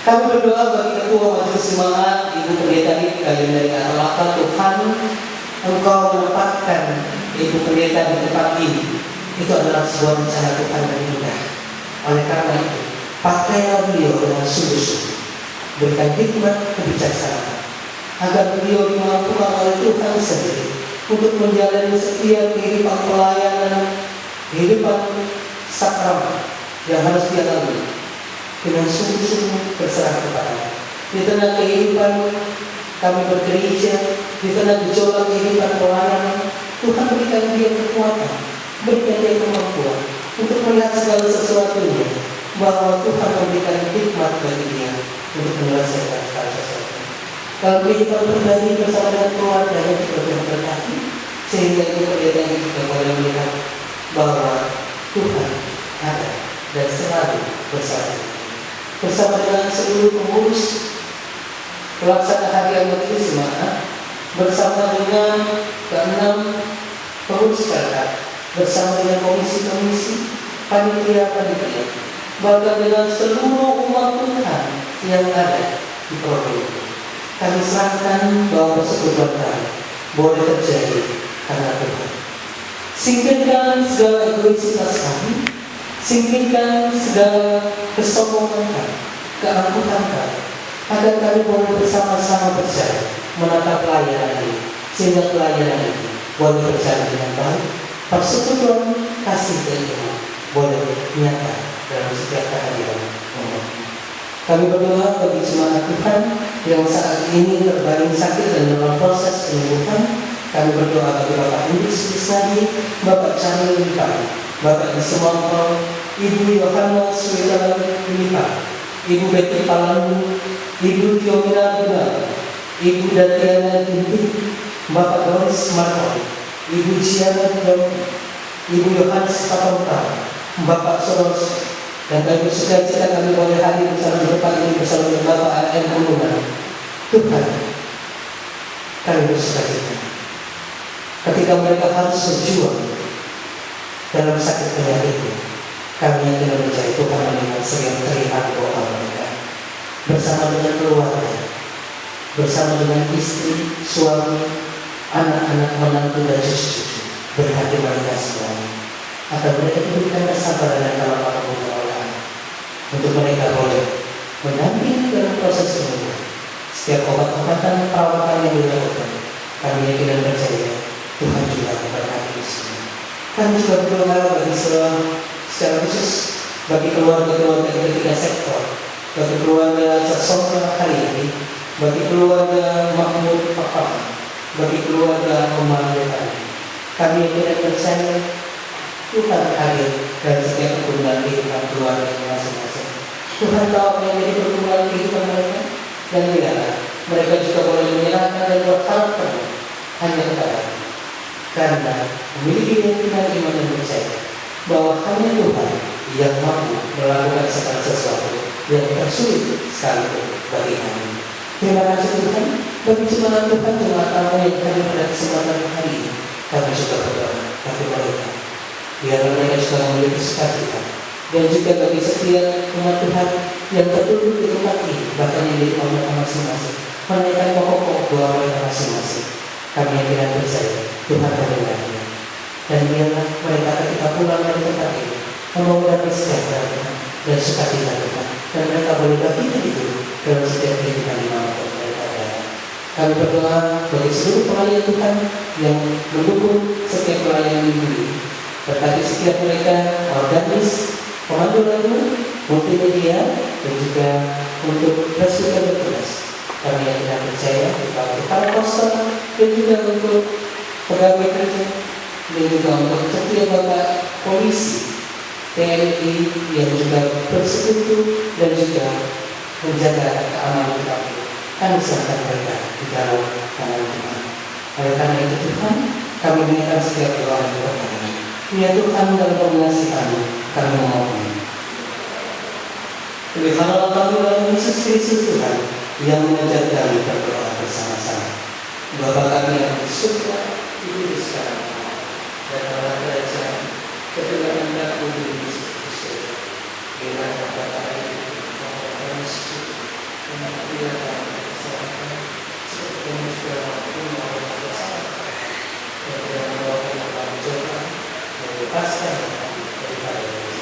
Kami berdoa bagi Ketua Majelis Jemaat Ibu Pendeta Kalian dari Atalaka. Tuhan, Engkau menempatkan Ibu Pendeta di tempat ini. Itu adalah sebuah rencana Tuhan yang indah. Oleh karena itu, pakailah beliau dengan sungguh-sungguh, berikan hikmat kebijaksanaan, agar beliau dimampukan oleh Tuhan sendiri untuk menjalani setiap kehidupan pelayanan, kehidupan sakramen yang harus dia lalui dengan sungguh-sungguh berserah kepada-Nya. Di tengah kehidupan kami bergereja, di tengah gejolak kehidupan pelayanan, Tuhan berikan dia kekuatan, berikan dia kemampuan untuk melihat segala sesuatunya, bahwa Tuhan memberikan hikmat bagi dia untuk menyelesaikan segala sesuatu. Kalau kehidupan pribadi bersama dengan keluarganya juga berkati, sehingga kemudian juga boleh melihat bahwa Tuhan ada dan selalu bersama dengan seluruh pengurus pelaksana harian majelis jemaat, bersama dengan ke-6 pengurus kakak, bersama dengan komisi-komisi, panitia-panitia, bahkan dengan seluruh umat Tuhan yang ada di provinsi. Kami serahkan bahwa persekutuan kami boleh terjadi karena Tuhan. Singkirkan segala egoisitas kami, singkirkan segala kesombongan kami, keangkuhan kami, agar kami boleh bersama-sama berjalan menatap pelayanan ini, sehingga pelayanan ini boleh berjalan dengan baik. Persekutuan kasih dan iman boleh nyata dalam setiap kehadiran umat. Kami berdoa bagi jemaat Tuhan yang saat ini terbaring sakit dan dalam proses penyembuhan. Kami berdoa bagi Bapak Indris Krisnadi, Bapak Charlie Lipan, Bapak Disemangkol, Ibu Yohana Swetala Lipan, Ibu Betty Palandu, Ibu Tiomina Bunga, Ibu Datiana Ginting, Bapak Doris Markon, Ibu Ciara Doni, Ibu Yohanes Patongkal, Bapak Soros, dan kami sukacita kami boleh hadir bersama di depan ini bersama dengan Bapak A.M. Pembunan. Tuhan, kami bersukacita ketika mereka harus berjuang dalam sakit penyakitnya. Kami yang tidak percaya Tuhan mendengar setiap teriak doa mereka bersama dengan keluarga, bersama dengan istri, suami, anak-anak, menantu dan cucu-cucu. Berkati mereka semuanya, agar mereka diberikan kesabaran dan kelapangan oleh untuk mereka boleh mendampingi dalam proses semua. Setiap obat-obatan perawatan yang dilakukan, kami yakin dan percaya Tuhan juga memberkati semua. Kami juga berdoa bagi secara khusus bagi keluarga-keluarga di ketiga sektor, bagi keluarga Sasongka hari ini, bagi keluarga Mahmud Papa, bagi keluarga Omar Yotani. Kami yang tidak percaya Tuhan hadir dalam setiap pergumulan kehidupan keluarga masing-masing. Tuhan tahu apa yang menjadi pergumulan kehidupan mereka, dan biarlah mereka juga boleh menyerahkan dan berharap hanya kepada, karena memiliki keyakinan iman dan percaya bahwa hanya Tuhan yang mampu melakukan segala sesuatu yang tersulit sekalipun bagi kami. Terima kasih Tuhan bagi jemaat Tuhan, jemaat tamu yang hadir pada kesempatan hari ini. Kami juga berdoa bagi mereka, biarlah mereka juga memiliki sukacita, dan juga bagi setiap umat Tuhan yang terduduk di tempat ini, bahkan yang di rumah mereka masing-masing, menaikkan pokok-pokok doa mereka masing-masing. Kami yang tidak percaya Tuhan mendengarnya, dan biarlah mereka ketika pulang dari tempat ini membawa damai sejahtera Tuhan dan sukacita Tuhan, dan mereka boleh bagikan itu dalam setiap kehidupan dimanapun mereka berada. Kami berdoa bagi seluruh pelayan Tuhan yang mendukung setiap pelayanan ini. Berkati setiap mereka, organis, pemandu lagu, multimedia, dan juga untuk presiden bertugas. Kami yang tidak percaya untuk para pastor, dan juga untuk pegawai kerja, dan juga untuk setiap bapak polisi, TNI yang juga bersekutu dan juga menjaga keamanan kami. Kami serahkan mereka di dalam tangan Tuhan. Oleh karena itu Tuhan, kami menaikkan setiap doa yang berkata, ya Tuhan, dalam kombinasi kami memohon. Peliharalah kami dalam Yesus Kristus Tuhan, yang mengajar kami berdoa bersama-sama. Bapa kami yang di surga, dikuduskan dan dalam kerajaan kedua Anda di Yesus Kristus. Biarlah kata hari dan masjid dan biarlah kesalahan seperti segala waktu Allah bersama. Dan biarlah melakukan kelanjutan dan lepaskan kami daripada ini.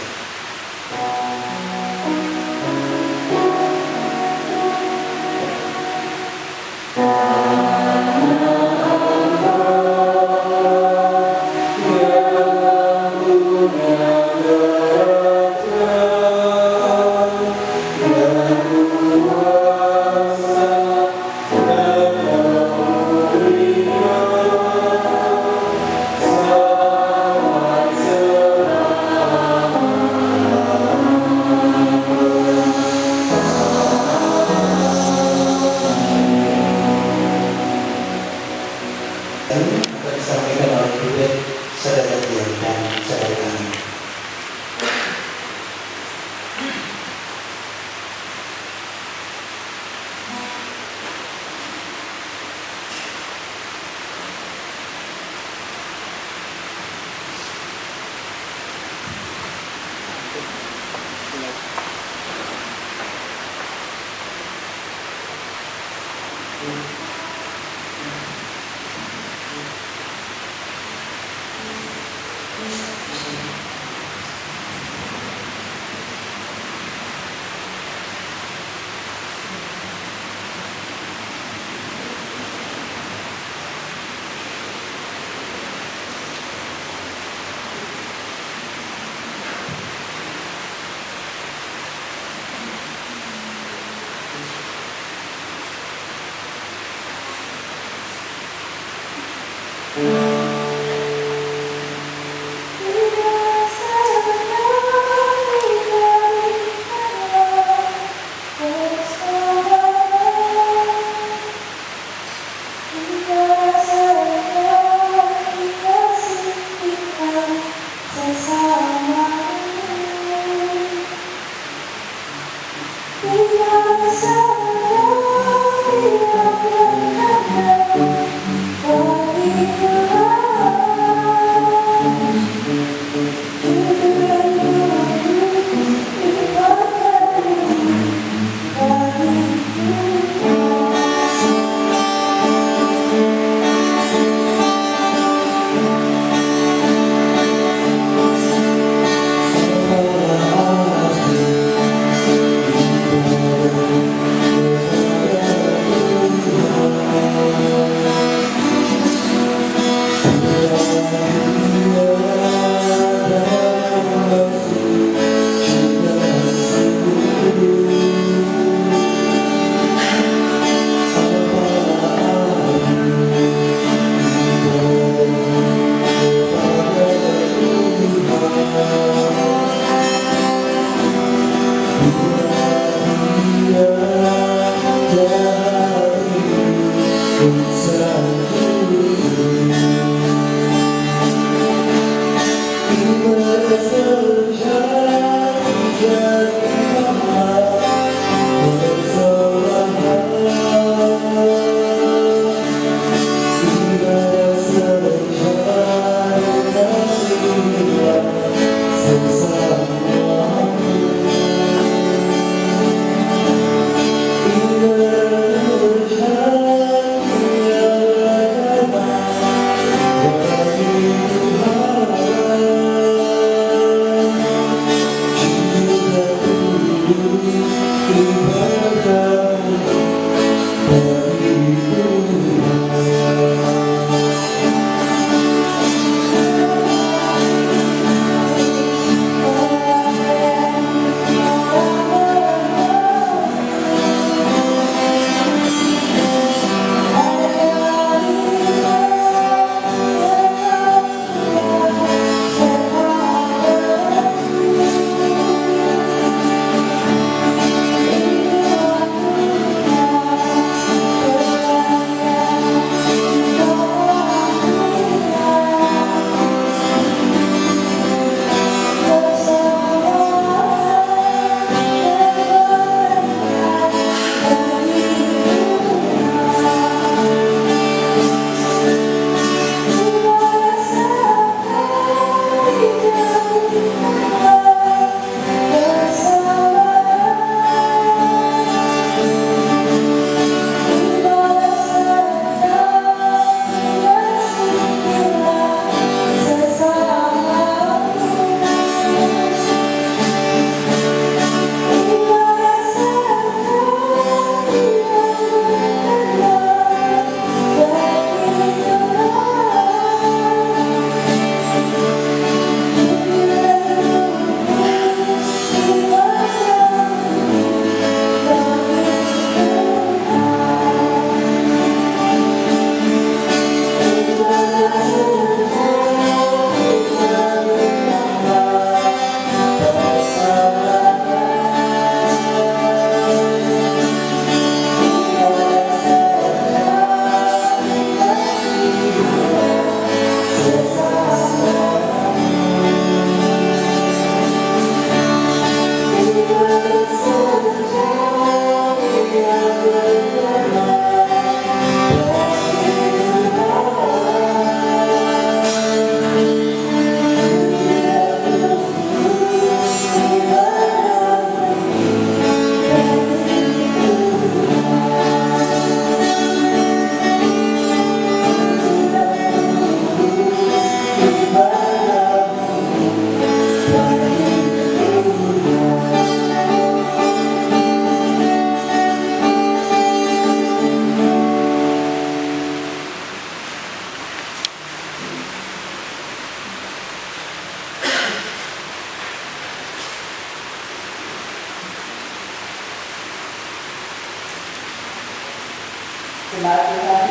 Jemaat Tuhan,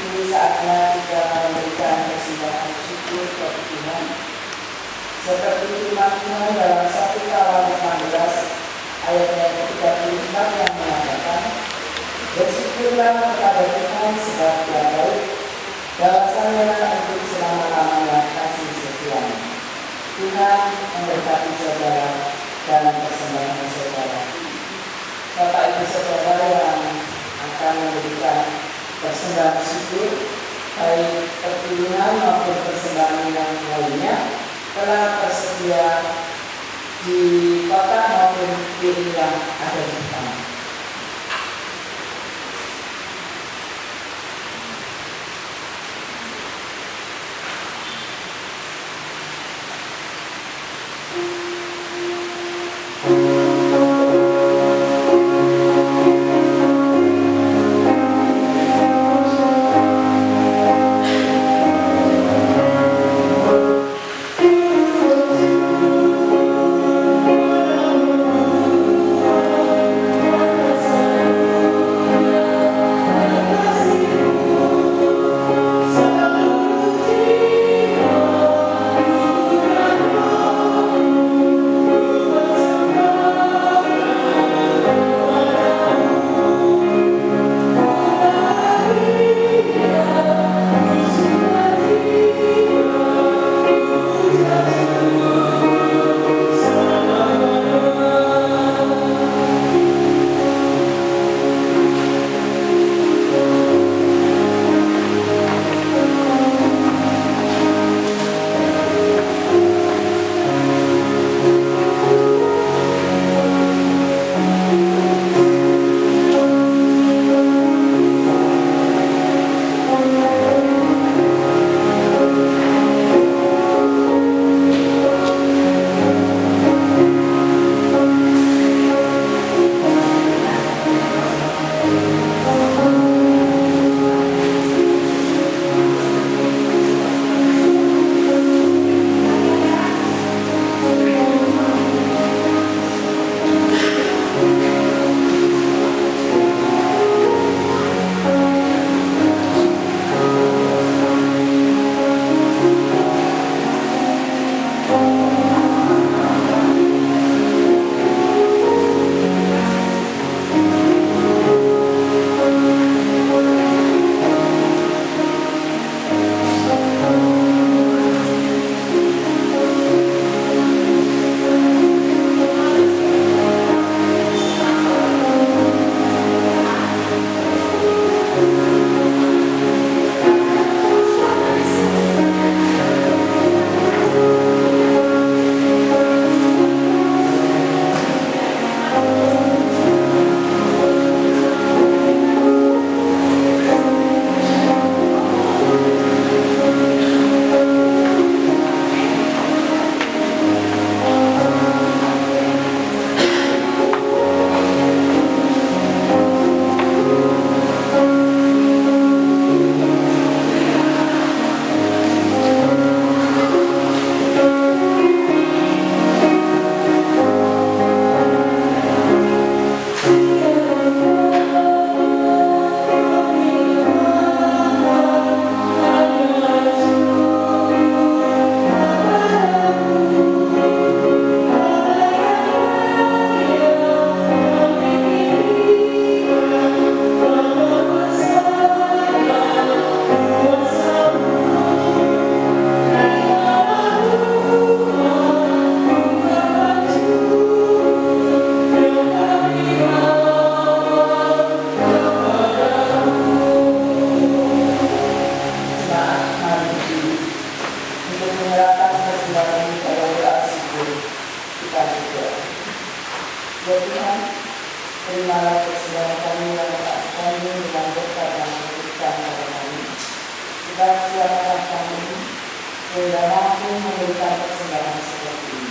ini saatnya kita memberikan persembahan syukur kepada Tuhan. Seperti firman Tuhan dalam 1 Tawarikh 16 ayat yang ke-34 yang mengatakan, bersyukurlah kepada Tuhan sebab Dia baik, balasannya untuk selama-lamanya kasih setianya. Tuhan memberkati saudara dan persembahan saudara. Bapak Ibu saudara yang akan memberikan persembahan syukur, baik pertulungan maupun persembahan yang lainnya, telah tersedia di kotak maupun piring yang ada di depan. menyerahkan persembahan ini pada bersyukur kita juga. Ya Tuhan, terimalah persembahan kami yang tak kami dengan berkat yang diberikan pada kami. Sebab siapakah kami sehingga mampu memberikan persembahan seperti ini.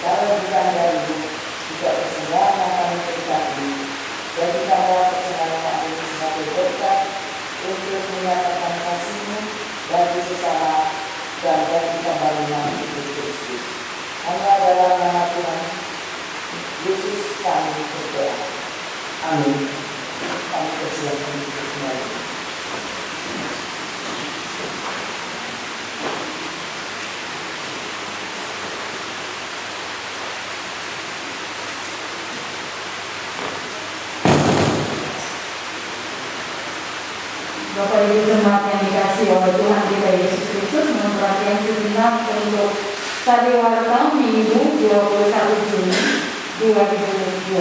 Kalau bukan dari juga persembahan yang kami berikan ini, jadikanlah persembahan kami sebagai berkat untuk menyatakan kasih-Mu bagi sesama dan bagi pembangunan hidup Kristus. Hanya dalam nama Tuhan Yesus kami berdoa. Amin. Kami persilakan untuk kembali. Bapak Ibu jemaat yang dikasihi oleh Tuhan kita Yesus Kristus, memperhatikan sejenak untuk Sadiwarta Minggu 21 Juni 2020.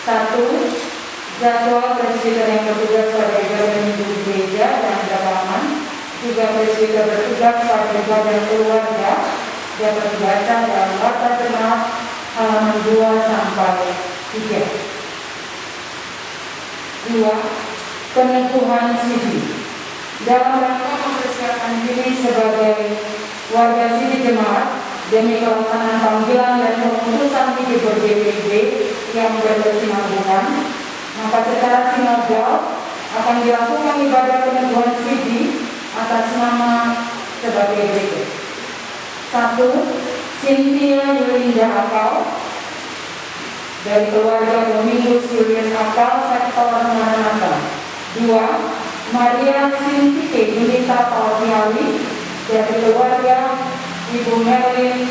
1. Jadwal presbiter yang bertugas pada ibadah minggu di gereja dan lapangan, juga presbiter bertugas pada ibadah keluarga, dapat dibaca dalam Warta Jemaat halaman 2 sampai 3. 2. Peneguhan sidi. Dalam rangka mempersiapkan diri sebagai warga sidi jemaat demi pelaksanaan panggilan dan pemutusan hidup ber-DPD yang berkesinambungan, maka secara sinodal akan dilakukan ibadah peneguhan sidi atas nama sebagai berikut. 1. Cynthia Yulinda Akal dari keluarga Domingus Julius Akal, sektor Maranatha. 2. Maria Sintike Yunita Pautiali dari keluarga Ibu Merlin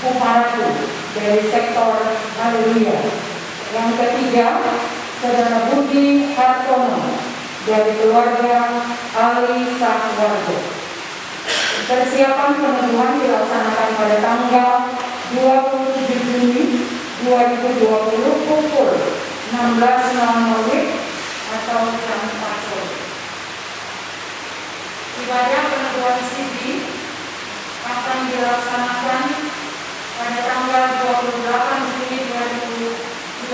Kumaratu dari sektor Haleluya. Yang ketiga, Saudara Budi Hartono dari keluarga Ali Sakwargo. Persiapan peneguhan dilaksanakan pada tanggal 27 Juni 2020 pukul 16.00 atau jam 4 sore. Ibadah peneguhan sidi akan dilaksanakan pada tanggal 28 Juni 2020.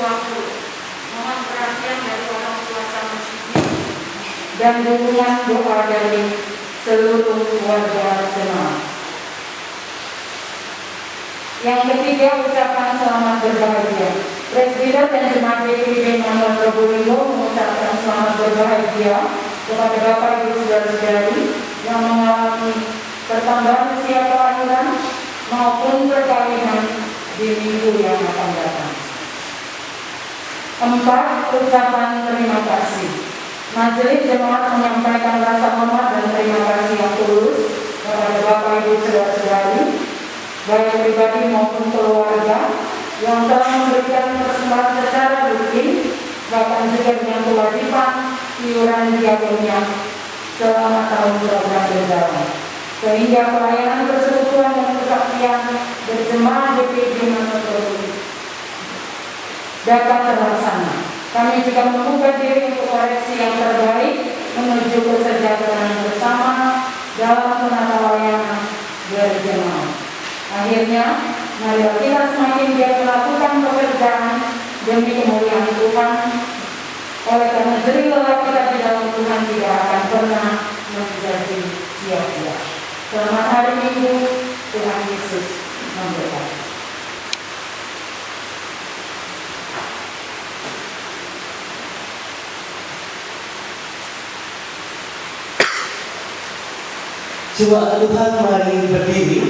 Mohon perhatian dari orang tua calon sidi dan dukungan doa dari seluruh warga jemaat. Yang ketiga, ucapan selamat berbahagia. Presbiter dan Jemaat DPD Manuel Probolinggo mengucapkan selamat berbahagia kepada Bapak Ibu Saudara-saudari yang mengalami pertambahan usia kelahiran maupun perkawinan di minggu yang akan datang. 4. Ucapan terima kasih. Majelis Jemaat menyampaikan rasa hormat dan terima kasih yang tulus kepada Bapak Ibu Saudara-saudari, baik pribadi maupun keluarga, yang telah memberikan persembahan secara rutin, bahkan juga dengan kewajiban iuran diakonia selama tahun program berjalan, sehingga pelayanan persekutuan dan kesaksian berjemaah DPD Manuel dapat terlaksana. Kami juga membuka diri untuk koreksi yang terbaik menuju kesejahteraan bersama dalam penata layanan berjemaah. Akhirnya, marilah kita semakin giat melakukan pekerjaan demi kemuliaan Tuhan. Oleh karena jerih lelah kita di dalam Tuhan tidak akan pernah menjadi sia-sia. Selamat hari Minggu, Tuhan Yesus memberkati. Jemaat Tuhan, mari berdiri.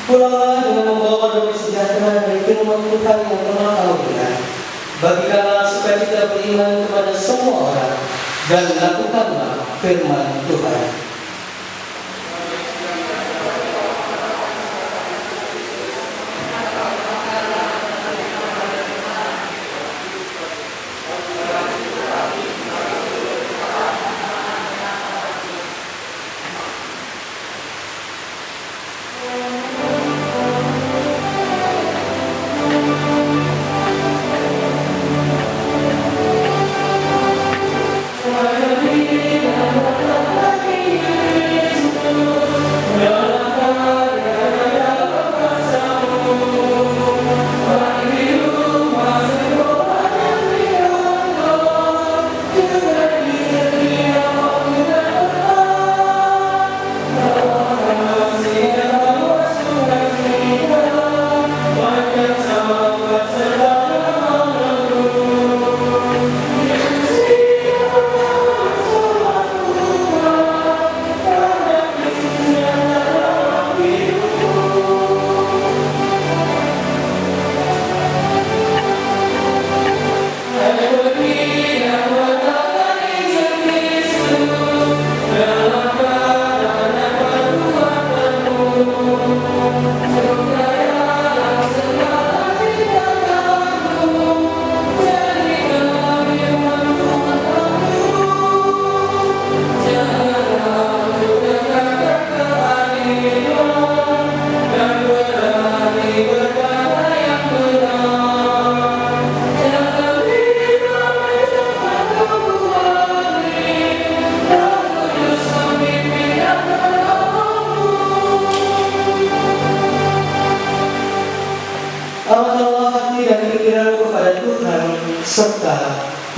Pulanglah dengan membawa damai sejahtera dari firman Tuhan yang telah kau dengar. Bagikanlah sukacita beriman kepada semua orang dan lakukanlah firman Tuhan. Hallelujah.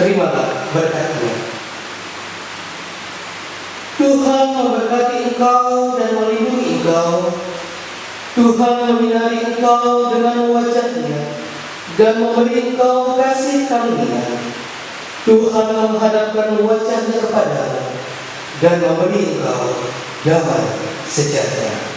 terimalah berkat-Nya. Tuhan memberkati engkau dan melindungi engkau. Tuhan menyinari engkau dengan wajah-Nya dan memberi engkau kasih karunia. Tuhan menghadapkan wajah-Nya kepadamu dan memberi engkau damai sejahtera.